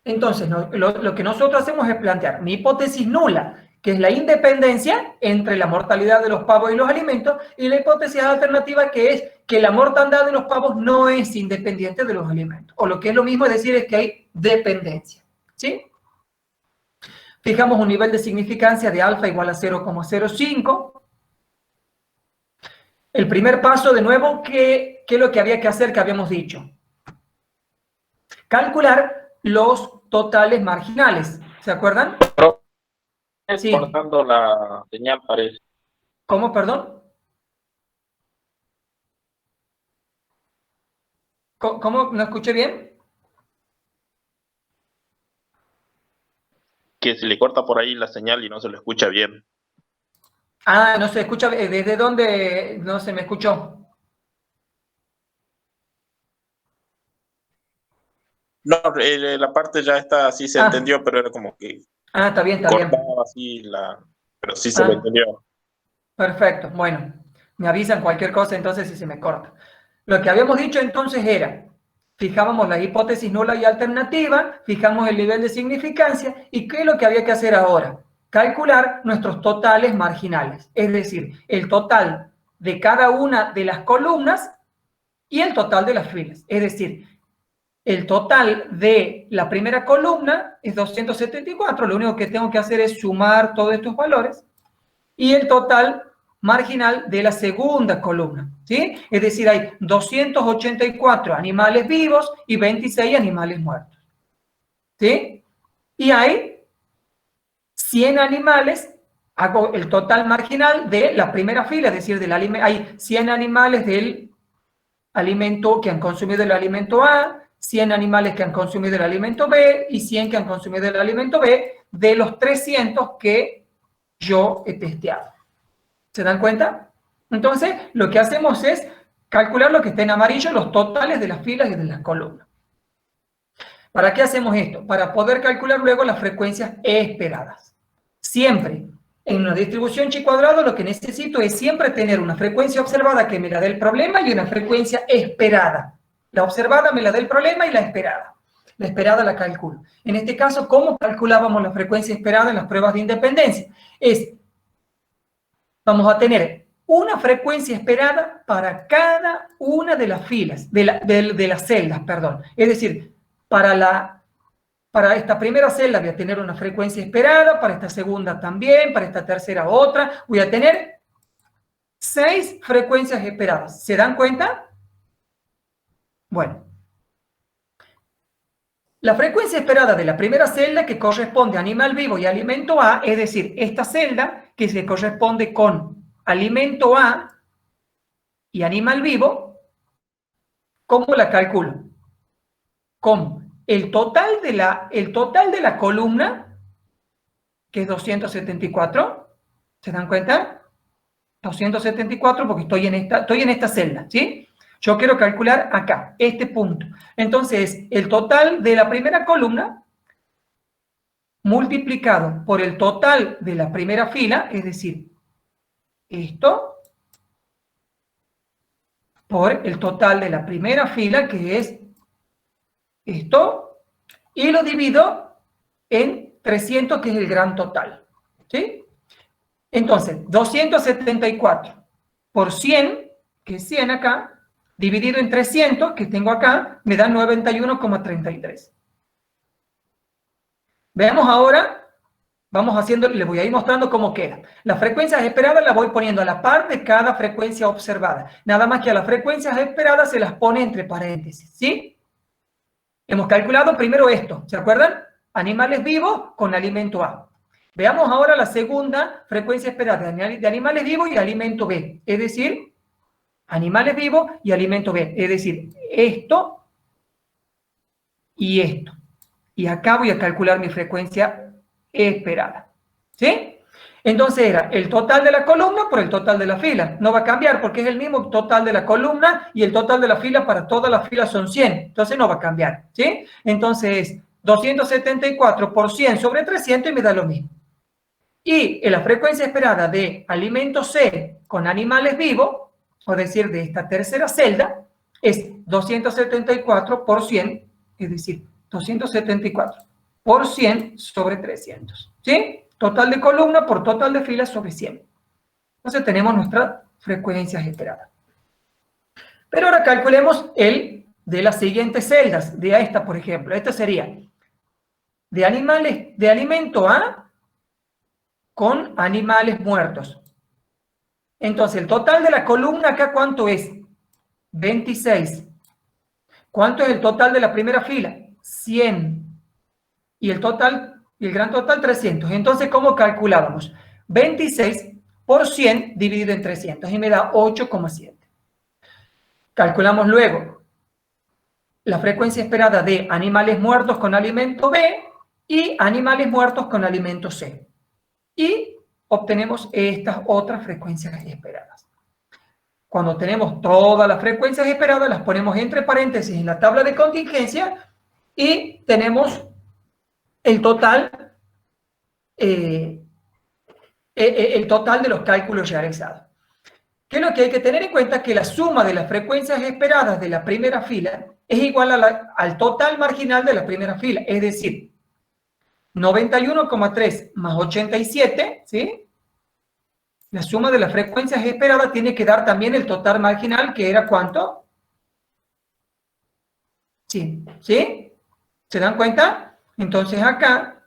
Entonces, lo que nosotros hacemos es plantear mi hipótesis nula, que es la independencia entre la mortalidad de los pavos y los alimentos, y la hipótesis alternativa, que es que la mortandad de los pavos no es independiente de los alimentos. O lo que es lo mismo es decir, es que hay dependencia. ¿Sí? Fijamos un nivel de significancia de alfa igual a 0,05. El primer paso, de nuevo, ¿qué es lo que había que hacer que habíamos dicho? Calcular los totales marginales. ¿Se acuerdan? Sí. Cortando la señal, parece. ¿Cómo, perdón? ¿Cómo? ¿No escuché bien? Que se le corta por ahí la señal y no se lo escucha bien. Ah, no se escucha. ¿Desde dónde no se me escuchó? No, la parte ya está, sí se entendió, pero era como que está bien, está bien. cortaba así pero sí se lo entendió. Perfecto, bueno, me avisan cualquier cosa entonces si se me corta. Lo que habíamos dicho entonces era, fijábamos la hipótesis nula y alternativa, fijamos el nivel de significancia, ¿y qué es lo que había que hacer ahora? Calcular nuestros totales marginales, es decir, el total de cada una de las columnas y el total de las filas, es decir, el total de la primera columna es 274, lo único que tengo que hacer es sumar todos estos valores, y el total marginal de la segunda columna, ¿sí? Es decir, hay 284 animales vivos y 26 animales muertos, ¿sí? Y hay 100 animales, hago el total marginal de la primera fila, es decir, hay 100 animales del alimento que han consumido el alimento A, 100 animales que han consumido el alimento B y 100 que han consumido el alimento B de los 300 que yo he testeado. ¿Se dan cuenta? Entonces, lo que hacemos es calcular lo que está en amarillo, los totales de las filas y de las columnas. ¿Para qué hacemos esto? Para poder calcular luego las frecuencias esperadas. Siempre, en una distribución chi cuadrado, lo que necesito es siempre tener una frecuencia observada que me la dé el problema y una frecuencia esperada. La observada me la dé el problema y la esperada. La esperada la calculo. En este caso, ¿cómo calculábamos la frecuencia esperada en las pruebas de independencia? Vamos a tener una frecuencia esperada para cada una de las filas, de las celdas, perdón. Es decir, para esta primera celda voy a tener una frecuencia esperada, para esta segunda también, para esta tercera otra. Voy a tener 6 frecuencias esperadas. ¿Se dan cuenta? Bueno. La frecuencia esperada de la primera celda que corresponde a animal vivo y alimento A, es decir, esta celda que se corresponde con alimento A y animal vivo, ¿cómo la calculo? ¿Cómo? El total de la columna, que es 274, ¿se dan cuenta? 274 porque estoy en esta celda, ¿sí? Yo quiero calcular acá, este punto. Entonces, el total de la primera columna multiplicado por el total de la primera fila, es decir, esto, por el total de la primera fila, que es esto, y lo divido en 300, que es el gran total, ¿sí? Entonces, 274 por 100, que es 100 acá, dividido en 300, que tengo acá, me da 91,33. Veamos ahora, vamos haciendo, les voy a ir mostrando cómo queda. Las frecuencias esperadas las voy poniendo a la par de cada frecuencia observada. Nada más que a las frecuencias esperadas se las pone entre paréntesis, ¿sí? Hemos calculado primero esto, ¿se acuerdan? Animales vivos con alimento A. Veamos ahora la segunda frecuencia esperada de animales vivos y alimento B, es decir, animales vivos y alimento B, es decir, esto y esto. Y acá voy a calcular mi frecuencia esperada, ¿sí? Entonces era el total de la columna por el total de la fila. No va a cambiar porque es el mismo total de la columna y el total de la fila para todas las filas son 100. Entonces no va a cambiar, ¿sí? Entonces 274 por 100 sobre 300 y me da lo mismo. Y la frecuencia esperada de alimento C con animales vivos, o decir, de esta tercera celda, es 274 por 100, es decir, 274 por 100 sobre 300, ¿sí? Total de columna por total de filas sobre 100. Entonces tenemos nuestras frecuencias esperadas. Pero ahora calculemos el de las siguientes celdas, de esta, por ejemplo. Esta sería de alimento A con animales muertos. Entonces, el total de la columna acá, ¿cuánto es? 26. ¿Cuánto es el total de la primera fila? 100. Y el total, y el gran total, 300. Entonces, ¿cómo calculábamos? 26 por 100 dividido en 300 y me da 8,7. Calculamos luego la frecuencia esperada de animales muertos con alimento B y animales muertos con alimento C. Y obtenemos estas otras frecuencias esperadas. Cuando tenemos todas las frecuencias esperadas, las ponemos entre paréntesis en la tabla de contingencia y tenemos el total, de los cálculos realizados. ¿Qué es lo que hay que tener en cuenta? Que la suma de las frecuencias esperadas de la primera fila es igual al total marginal de la primera fila, es decir, 91,3 más 87, ¿sí? La suma de las frecuencias esperadas tiene que dar también el total marginal, que era ¿cuánto? 100, ¿sí? ¿Se dan cuenta? Entonces acá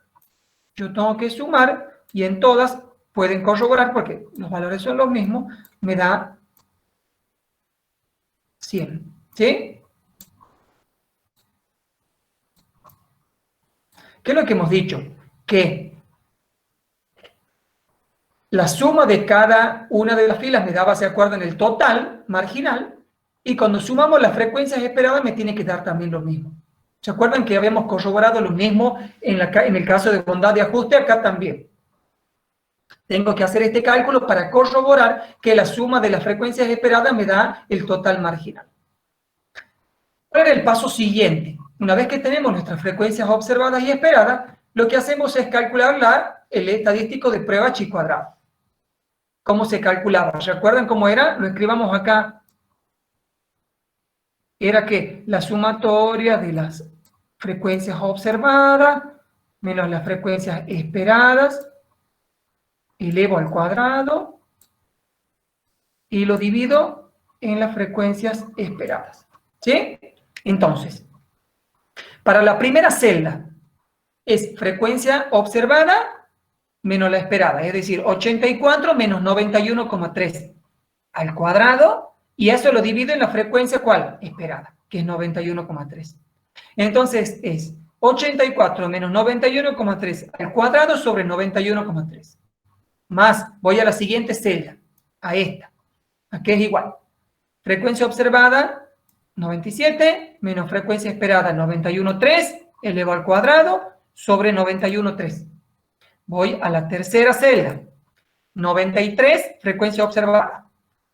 yo tengo que sumar y en todas pueden corroborar porque los valores son los mismos, me da 100, ¿sí? ¿Qué es lo que hemos dicho? Que la suma de cada una de las filas me da base de acuerdo en el total marginal y cuando sumamos las frecuencias esperadas me tiene que dar también lo mismo. ¿Se acuerdan que habíamos corroborado lo mismo en el caso de bondad de ajuste? Acá también. Tengo que hacer este cálculo para corroborar que la suma de las frecuencias esperadas me da el total marginal. ¿Cuál era el paso siguiente? Una vez que tenemos nuestras frecuencias observadas y esperadas, lo que hacemos es calcular el estadístico de prueba chi cuadrado. ¿Cómo se calculaba? ¿Recuerdan cómo era? Lo escribamos acá. Era que la sumatoria de las frecuencias observadas menos las frecuencias esperadas elevo al cuadrado y lo divido en las frecuencias esperadas. ¿Sí? Entonces, para la primera celda es frecuencia observada menos la esperada, es decir, 84 menos 91,3 al cuadrado, y eso lo divido en la frecuencia, ¿cuál? Esperada, que es 91,3. Entonces es 84 menos 91,3 al cuadrado sobre 91,3. Más, voy a la siguiente celda, a esta, aquí es igual. Frecuencia observada, 97, menos frecuencia esperada, 91,3, elevo al cuadrado, sobre 91,3. Voy a la tercera celda, 93, frecuencia observada,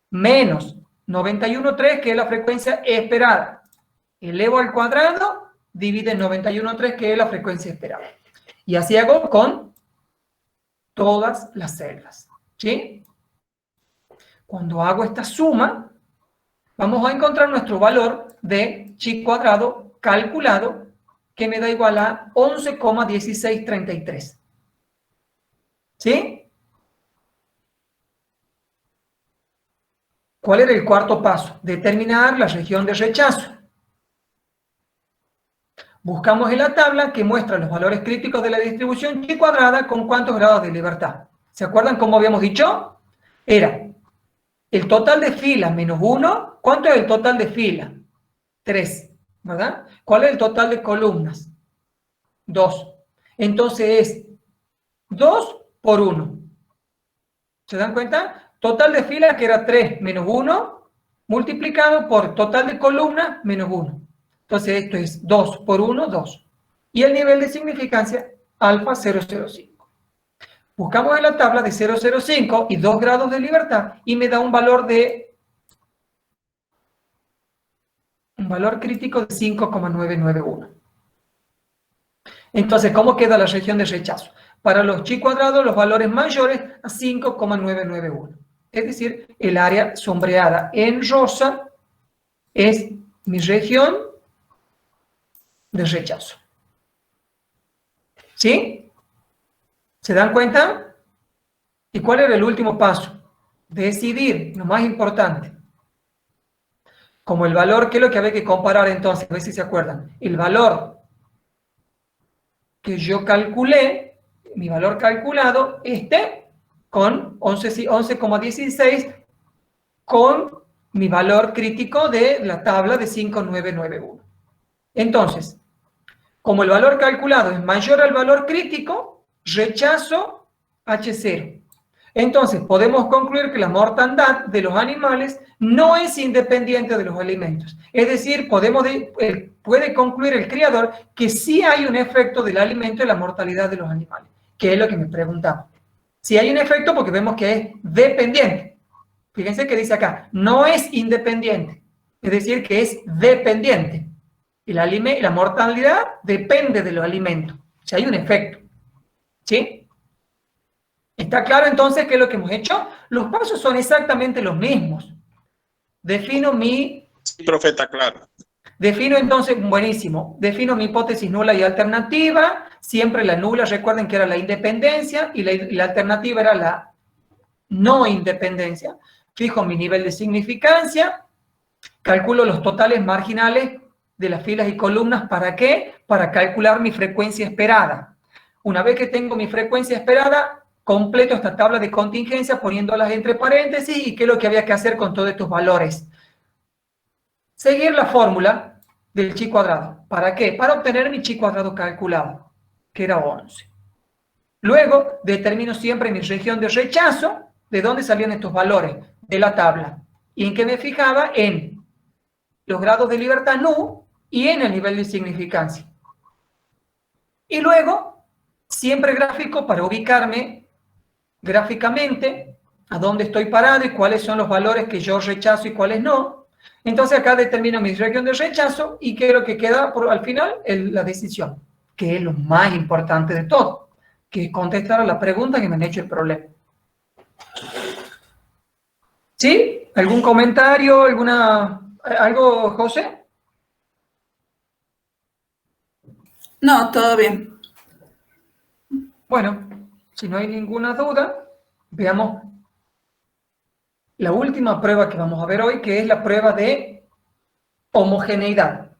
menos 91,3, que es la frecuencia esperada. Elevo al cuadrado, divide en 91,3, que es la frecuencia esperada. Y así hago con todas las celdas, ¿sí? Cuando hago esta suma, vamos a encontrar nuestro valor de chi cuadrado calculado, que me da igual a 11,1633. ¿Sí? ¿Cuál era el cuarto paso? Determinar la región de rechazo. Buscamos en la tabla que muestra los valores críticos de la distribución chi cuadrada con cuántos grados de libertad. ¿Se acuerdan cómo habíamos dicho? Era el total de filas menos 1. ¿Cuánto es el total de filas? 3, ¿verdad? ¿Cuál es el total de columnas? 2. Entonces es 2 por 1. ¿Se dan cuenta? Total de filas que era 3 menos 1 multiplicado por total de columnas menos 1. Entonces esto es 2 por 1, 2. Y el nivel de significancia, alfa 0,05. Buscamos en la tabla de 0,05 y 2 grados de libertad y me da un valor crítico de 5,991. Entonces, ¿cómo queda la región de rechazo? Para los chi cuadrados, los valores mayores a 5,991. Es decir, el área sombreada en rosa es mi región de rechazo. ¿Sí? ¿Se dan cuenta? ¿Y cuál era el último paso? Decidir, lo más importante. Como el valor, ¿qué es lo que había que comparar entonces? A ver si se acuerdan. El valor que yo calculé, mi valor calculado, con 11,16, con mi valor crítico de la tabla de 5,991. Entonces, como el valor calculado es mayor al valor crítico, rechazo H0. Entonces, podemos concluir que la mortandad de los animales no es independiente de los alimentos. Es decir, puede concluir el criador que sí hay un efecto del alimento en la mortalidad de los animales, que es lo que me preguntaba. Si hay un efecto porque vemos que es dependiente. Fíjense que dice acá, no es independiente, es decir, que es dependiente. Y la mortalidad depende de los alimentos. O sea, hay un efecto. ¿Sí? ¿Está claro entonces qué es lo que hemos hecho? Los pasos son exactamente los mismos. Defino mi... Sí, profeta, claro. Defino entonces, buenísimo, defino mi hipótesis nula y alternativa. Siempre la nula, recuerden que era la independencia, y la alternativa era la no independencia. Fijo mi nivel de significancia, calculo los totales marginales de las filas y columnas. ¿Para qué? Para calcular mi frecuencia esperada. Una vez que tengo mi frecuencia esperada, completo esta tabla de contingencia poniéndolas entre paréntesis. ¿Y qué es lo que había que hacer con todos estos valores? Seguir la fórmula del chi cuadrado. ¿Para qué? Para obtener mi chi cuadrado calculado, que era 11. Luego determino siempre mi región de rechazo. ¿De dónde salían estos valores? De la tabla. ¿Y en qué me fijaba? En los grados de libertad nu y en el nivel de significancia. Y luego, siempre gráfico para ubicarme gráficamente a dónde estoy parado y cuáles son los valores que yo rechazo y cuáles no. Entonces acá determino mi región de rechazo y qué es lo que queda al final, la decisión, que es lo más importante de todo, que es contestar a la pregunta que me han hecho el problema. ¿Sí? ¿Algún comentario? ¿Algo, José? No, todo bien. Bueno, si no hay ninguna duda, veamos la última prueba que vamos a ver hoy, que es la prueba de homogeneidad.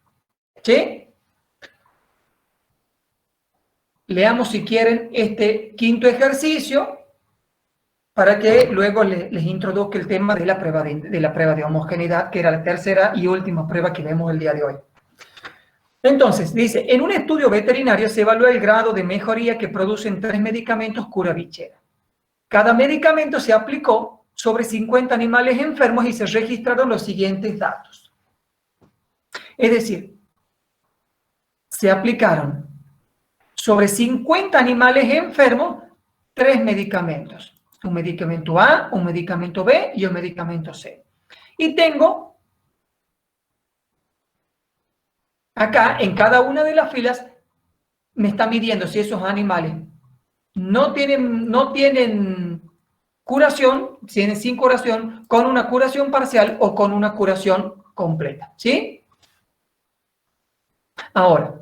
¿Sí? Leamos, si quieren, este quinto ejercicio para que luego les introduzca el tema de la prueba de homogeneidad, que era la tercera y última prueba que vemos el día de hoy. Entonces, dice, en un estudio veterinario se evalúa el grado de mejoría que producen 3 medicamentos cura bichera. Cada medicamento se aplicó sobre 50 animales enfermos y se registraron los siguientes datos. Es decir, se aplicaron sobre 50 animales enfermos 3 medicamentos. Un medicamento A, un medicamento B y un medicamento C. Y tengo acá, en cada una de las filas, me está midiendo si esos animales no tienen curación, tienen sin curación, con una curación parcial o con una curación completa. ¿Sí? Ahora,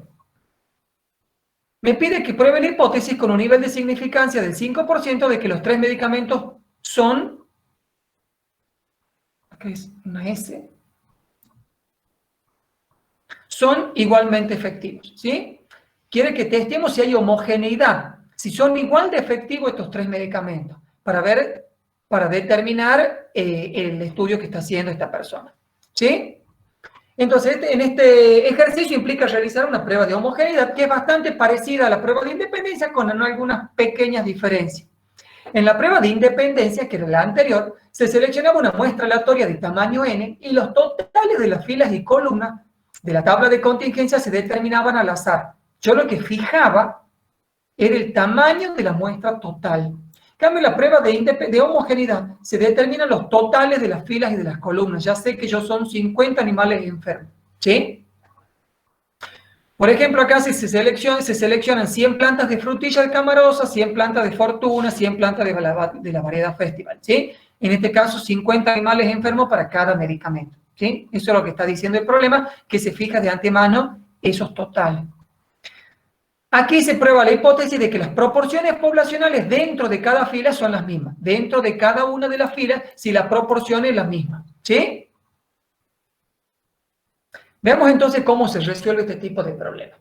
me pide que pruebe la hipótesis con un nivel de significancia del 5% de que los 3 medicamentos son, ¿qué es? Una S, son igualmente efectivos, ¿sí? Quiere que testemos si hay homogeneidad, si son igual de efectivos estos 3 medicamentos, para determinar el estudio que está haciendo esta persona, ¿sí? Entonces, en este ejercicio implica realizar una prueba de homogeneidad que es bastante parecida a la prueba de independencia con algunas pequeñas diferencias. En la prueba de independencia, que era la anterior, se seleccionaba una muestra aleatoria de tamaño n y los totales de las filas y columnas de la tabla de contingencia se determinaban al azar. Yo lo que fijaba era el tamaño de la muestra total. En cambio, en la prueba de homogeneidad se determinan los totales de las filas y de las columnas. Ya sé que yo son 50 animales enfermos. ¿Sí? Por ejemplo, acá se seleccionan 100 plantas de frutilla alcamarosa, 100 plantas de fortuna, 100 plantas de la variedad festival. ¿Sí? En este caso, 50 animales enfermos para cada medicamento. ¿Sí? Eso es lo que está diciendo el problema, que se fija de antemano esos totales. Aquí se prueba la hipótesis de que las proporciones poblacionales dentro de cada fila son las mismas. Dentro de cada una de las filas, si la proporción es la misma. ¿Sí? Veamos entonces cómo se resuelve este tipo de problema.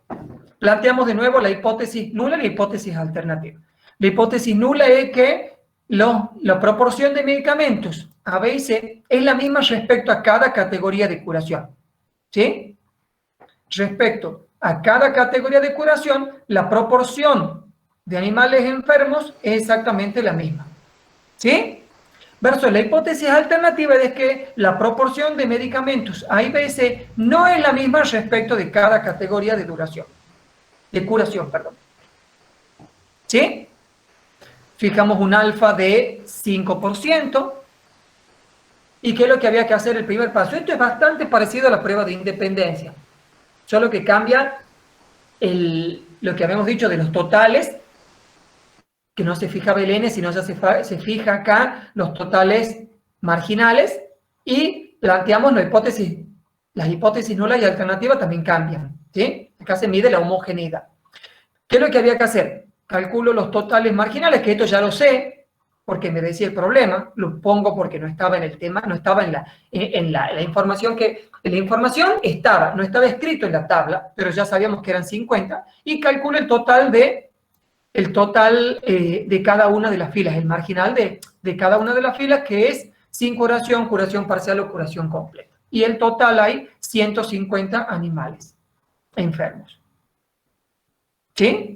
Planteamos de nuevo la hipótesis nula y la hipótesis alternativa. La hipótesis nula es que la proporción de medicamentos A, B y C es la misma respecto a cada categoría de curación. ¿Sí? Respecto a cada categoría de curación, la proporción de animales enfermos es exactamente la misma. ¿Sí? Versus la hipótesis alternativa es que la proporción de medicamentos A y B, C no es la misma respecto de cada categoría de duración, de curación, perdón. ¿Sí? Fijamos un alfa de 5%. ¿Y qué es lo que había que hacer el primer paso? Esto es bastante parecido a la prueba de independencia, solo que cambia lo que habíamos dicho de los totales, que no se fijaba el n, sino se fija acá los totales marginales, y planteamos las hipótesis nulas y alternativas también cambian, ¿sí? Acá se mide la homogeneidad. ¿Qué es lo que había que hacer? Calculo los totales marginales, que esto ya lo sé, porque me decía el problema, lo pongo porque no estaba en el tema, no estaba en la información la información estaba, no estaba escrito en la tabla, pero ya sabíamos que eran 50, y calculo el total de cada una de las filas, el marginal de cada una de las filas, que es sin curación, curación parcial o curación completa. Y el total hay 150 animales enfermos. ¿Sí?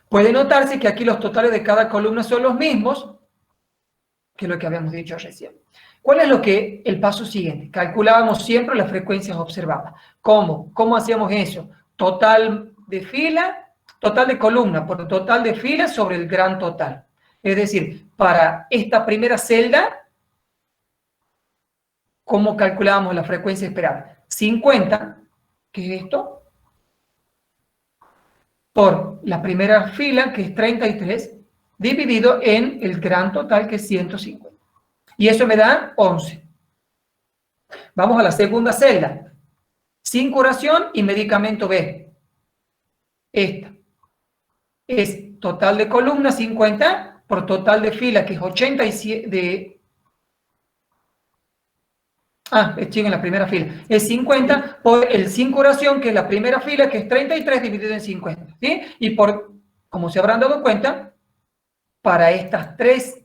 Puede notarse que aquí los totales de cada columna son los mismos, que es lo que habíamos dicho recién. ¿Cuál es el paso siguiente? Calculábamos siempre las frecuencias observadas. ¿Cómo? ¿Cómo hacíamos eso? Total de columna por total de fila sobre el gran total. Es decir, para esta primera celda, ¿cómo calculábamos la frecuencia esperada? 50, que es esto, por la primera fila, que es 33, dividido en el gran total, que es 150. Y eso me da 11. Vamos a la segunda celda. Sin curación y medicamento B. Esta es total de columna 50 por total de fila, que es 87 estoy en la primera fila. Es 50 por el sin curación, que es la primera fila, que es 33 dividido en 50. ¿Sí? Y por, como se habrán dado cuenta, para estos tres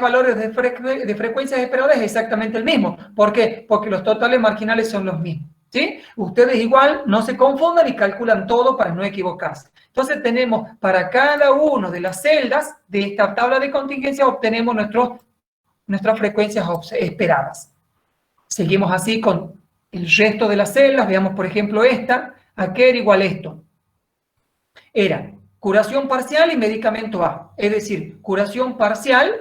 valores de frecuencias esperadas es exactamente el mismo. ¿Por qué? Porque los totales marginales son los mismos. ¿Sí? Ustedes igual no se confundan y calculan todo para no equivocarse. Entonces tenemos para cada una de las celdas de esta tabla de contingencia, obtenemos nuestras frecuencias esperadas. Seguimos así con el resto de las celdas. Veamos, por ejemplo, esta. ¿A qué era igual esto? Era curación parcial y medicamento A. Es decir, curación parcial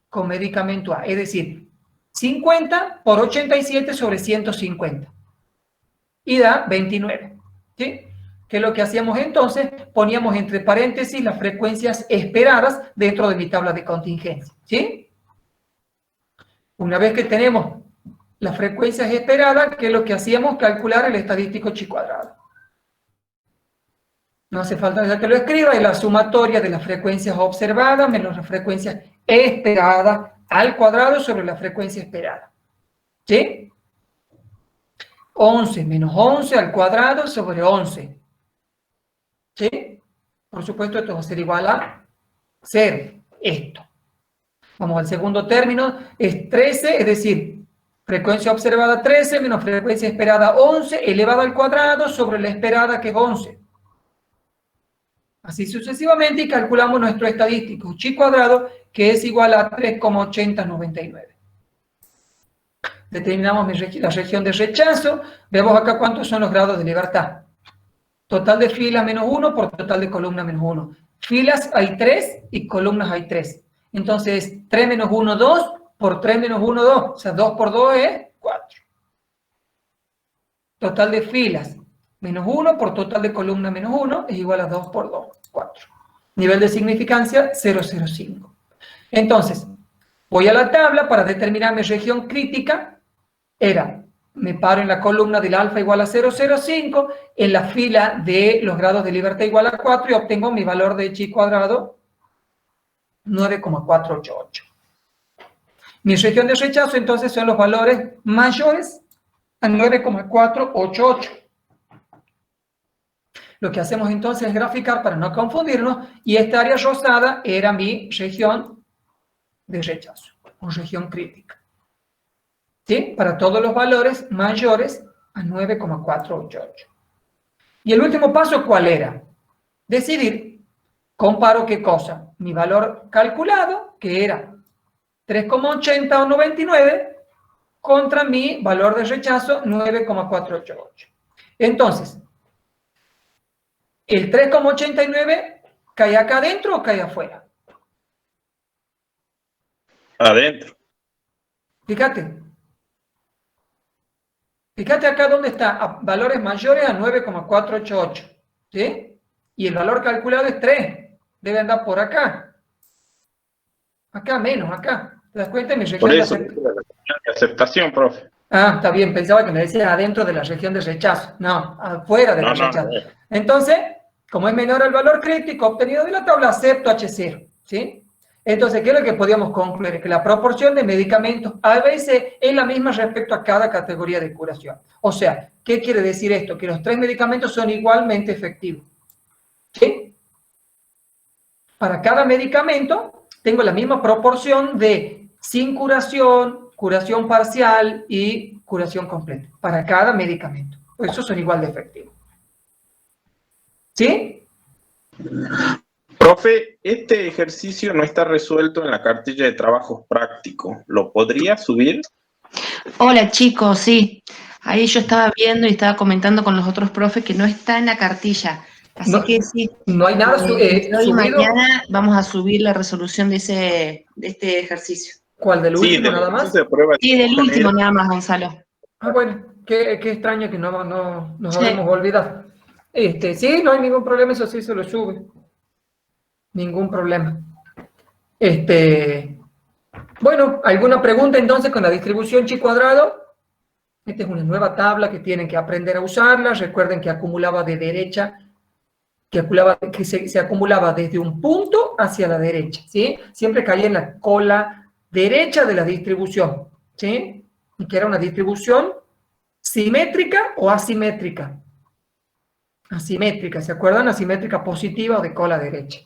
con medicamento A. Es decir, 50 por 87 sobre 150. Y da 29. ¿Sí? ¿Qué es lo que hacíamos entonces? Poníamos entre paréntesis las frecuencias esperadas dentro de mi tabla de contingencia. ¿Sí? Una vez que tenemos las frecuencias esperadas, ¿qué es lo que hacíamos? Calcular el estadístico chi cuadrado. No hace falta ya que lo escriba, es la sumatoria de las frecuencias observadas menos las frecuencias esperadas al cuadrado sobre la frecuencia esperada. ¿Sí? 11 menos 11 al cuadrado sobre 11. ¿Sí? Por supuesto, esto va a ser igual a 0. Esto. Vamos al segundo término, es 13, es decir, frecuencia observada 13 menos frecuencia esperada 11 elevado al cuadrado sobre la esperada, que es 11. Así sucesivamente, y calculamos nuestro estadístico chi cuadrado, que es igual a 3,8099. Determinamos la región de rechazo. Vemos acá cuántos son los grados de libertad. Total de fila menos 1 por total de columna menos 1. Filas hay 3 y columnas hay 3. Entonces, 3 menos 1, 2, por 3 menos 1, 2. O sea, 2 por 2 es 4. Total de filas menos 1 por total de columna menos 1 es igual a 2 por 2, 4. Nivel de significancia, 0,05. Entonces, voy a la tabla para determinar mi región crítica. Me paro en la columna del alfa igual a 0,05, en la fila de los grados de libertad igual a 4, y obtengo mi valor de chi cuadrado 9,488. Mi región de rechazo entonces son los valores mayores a 9,488. Lo que hacemos entonces es graficar para no confundirnos, y esta área rosada era mi región de rechazo, o región crítica. ¿Sí? Para todos los valores mayores a 9,488. Y el último paso, ¿cuál era? Decidir comparo qué cosa, mi valor calculado, que era 3,80 o 99, contra mi valor de rechazo, 9,488. Entonces, ¿el 3,89 cae acá adentro o cae afuera? Adentro. Fíjate. Fíjate acá donde está, a valores mayores a 9,488, ¿sí? Y el valor calculado es 3, debe andar por acá. Acá menos, acá. ¿Te das cuenta? Mi región Por eso, de la aceptación, profe. Ah, está bien, pensaba que me decía adentro de la región de rechazo. No, afuera de la rechazo. No. Entonces, como es menor al valor crítico obtenido de la tabla, acepto H0, ¿sí? Entonces, ¿qué es lo que podíamos concluir? Que la proporción de medicamentos A y B y C es la misma respecto a cada categoría de curación. O sea, ¿qué quiere decir esto? Que los 3 medicamentos son igualmente efectivos, ¿sí? Para cada medicamento tengo la misma proporción de sin curación, curación parcial y curación completa. Para cada medicamento. Pues esos son igual de efectivos. ¿Sí? Profe, este ejercicio no está resuelto en la cartilla de trabajos prácticos. ¿Lo podría subir? Hola chicos, sí. Ahí yo estaba viendo y estaba comentando con los otros profes que no está en la cartilla. Así No, que sí. no hay nada Hoy y subido. mañana vamos a subir la resolución de este ejercicio. ¿Cuál? ¿Del último del nada más? ejercicio de prueba Sí, del general. último nada más, Gonzalo. Ah, bueno, qué extraño que no nos Sí. habíamos olvidado. Sí, no hay ningún problema, eso sí se lo sube. Ningún problema. Bueno, ¿alguna pregunta entonces con la distribución chi cuadrado? Esta es una nueva tabla que tienen que aprender a usarla. Recuerden que acumulaba de derecha, que se acumulaba desde un punto hacia la derecha, ¿sí? Siempre caía en la cola derecha de la distribución, ¿sí? Y que era una distribución simétrica o asimétrica. Asimétrica, ¿se acuerdan? Asimétrica positiva o de cola derecha.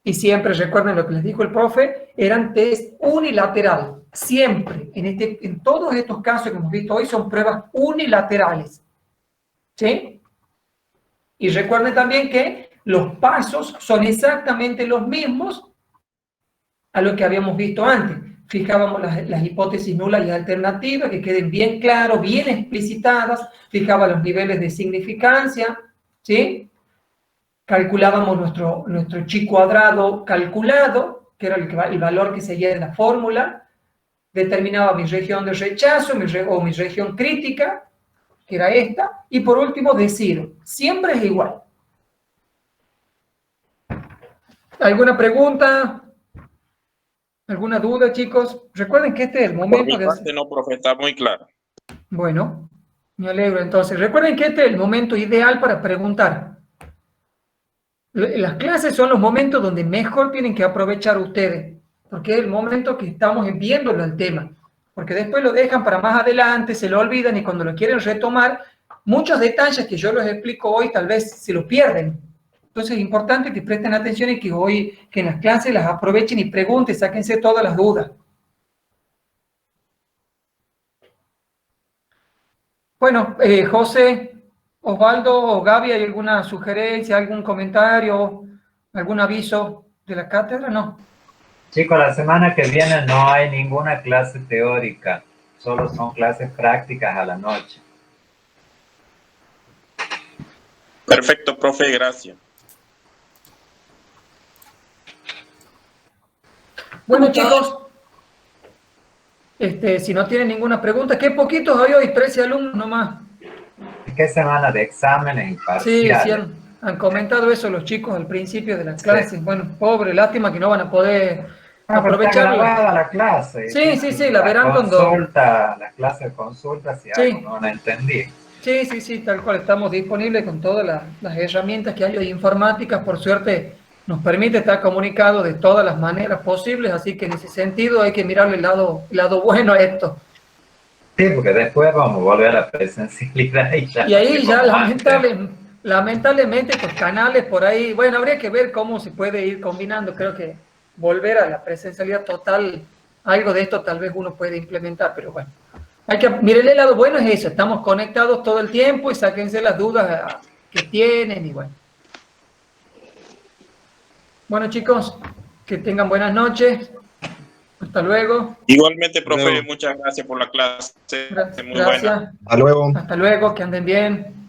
Y siempre, recuerden lo que les dijo el profe, eran test unilateral. Siempre, en todos estos casos que hemos visto hoy, son pruebas unilaterales. ¿Sí? Y recuerden también que los pasos son exactamente los mismos a lo que habíamos visto antes. Fijábamos las hipótesis nulas y alternativas, que queden bien claros, bien explicitadas. Fijaba los niveles de significancia, ¿sí? Calculábamos nuestro chi cuadrado calculado, que era el valor que seguía de la fórmula. Determinaba mi región de rechazo o mi región crítica, que era esta. Y por último, decir, siempre es igual. ¿Alguna pregunta? ¿Alguna duda, chicos? Recuerden que este es el momento Por mi parte, no, profe, está muy claro. Bueno, me alegro entonces. Recuerden que este es el momento ideal para preguntar. Las clases son los momentos donde mejor tienen que aprovechar ustedes, porque es el momento que estamos viéndolo el tema, porque después lo dejan para más adelante, se lo olvidan y cuando lo quieren retomar, muchos detalles que yo les explico hoy tal vez se los pierden. Entonces es importante que presten atención y que hoy, que en las clases las aprovechen y pregunten, sáquense todas las dudas. Bueno, José, Osvaldo o Gaby, ¿hay alguna sugerencia, algún comentario, algún aviso de la cátedra? No. Chicos, la semana que viene no hay ninguna clase teórica, solo son clases prácticas a la noche. Perfecto, profe, gracias. Bueno, chicos, si no tienen ninguna pregunta, qué poquitos hay hoy, 13 alumnos nomás. ¿Qué semana de exámenes y parciales? Sí, han comentado eso los chicos al principio de las clases. Sí. Bueno, pobre, lástima que no van a poder aprovechar. Está grabada la clase. Sí, la verán cuando... La clase de consulta, si algo no la entendí. Sí, tal cual, estamos disponibles con todas las herramientas que hay hoy informáticas, por suerte nos permite estar comunicados de todas las maneras posibles, así que en ese sentido hay que mirarle el lado bueno a esto. Sí, porque después vamos a volver a la presencialidad y ahí ya lamentablemente pues canales por ahí, bueno, habría que ver cómo se puede ir combinando, creo que volver a la presencialidad total, algo de esto tal vez uno puede implementar, pero bueno. Miren, el lado bueno es eso, estamos conectados todo el tiempo y sáquense las dudas que tienen y bueno. Bueno, chicos, que tengan buenas noches. Hasta luego. Igualmente, profe, muchas gracias por la clase. Muy buena. Gracias. Hasta luego. Hasta luego, que anden bien.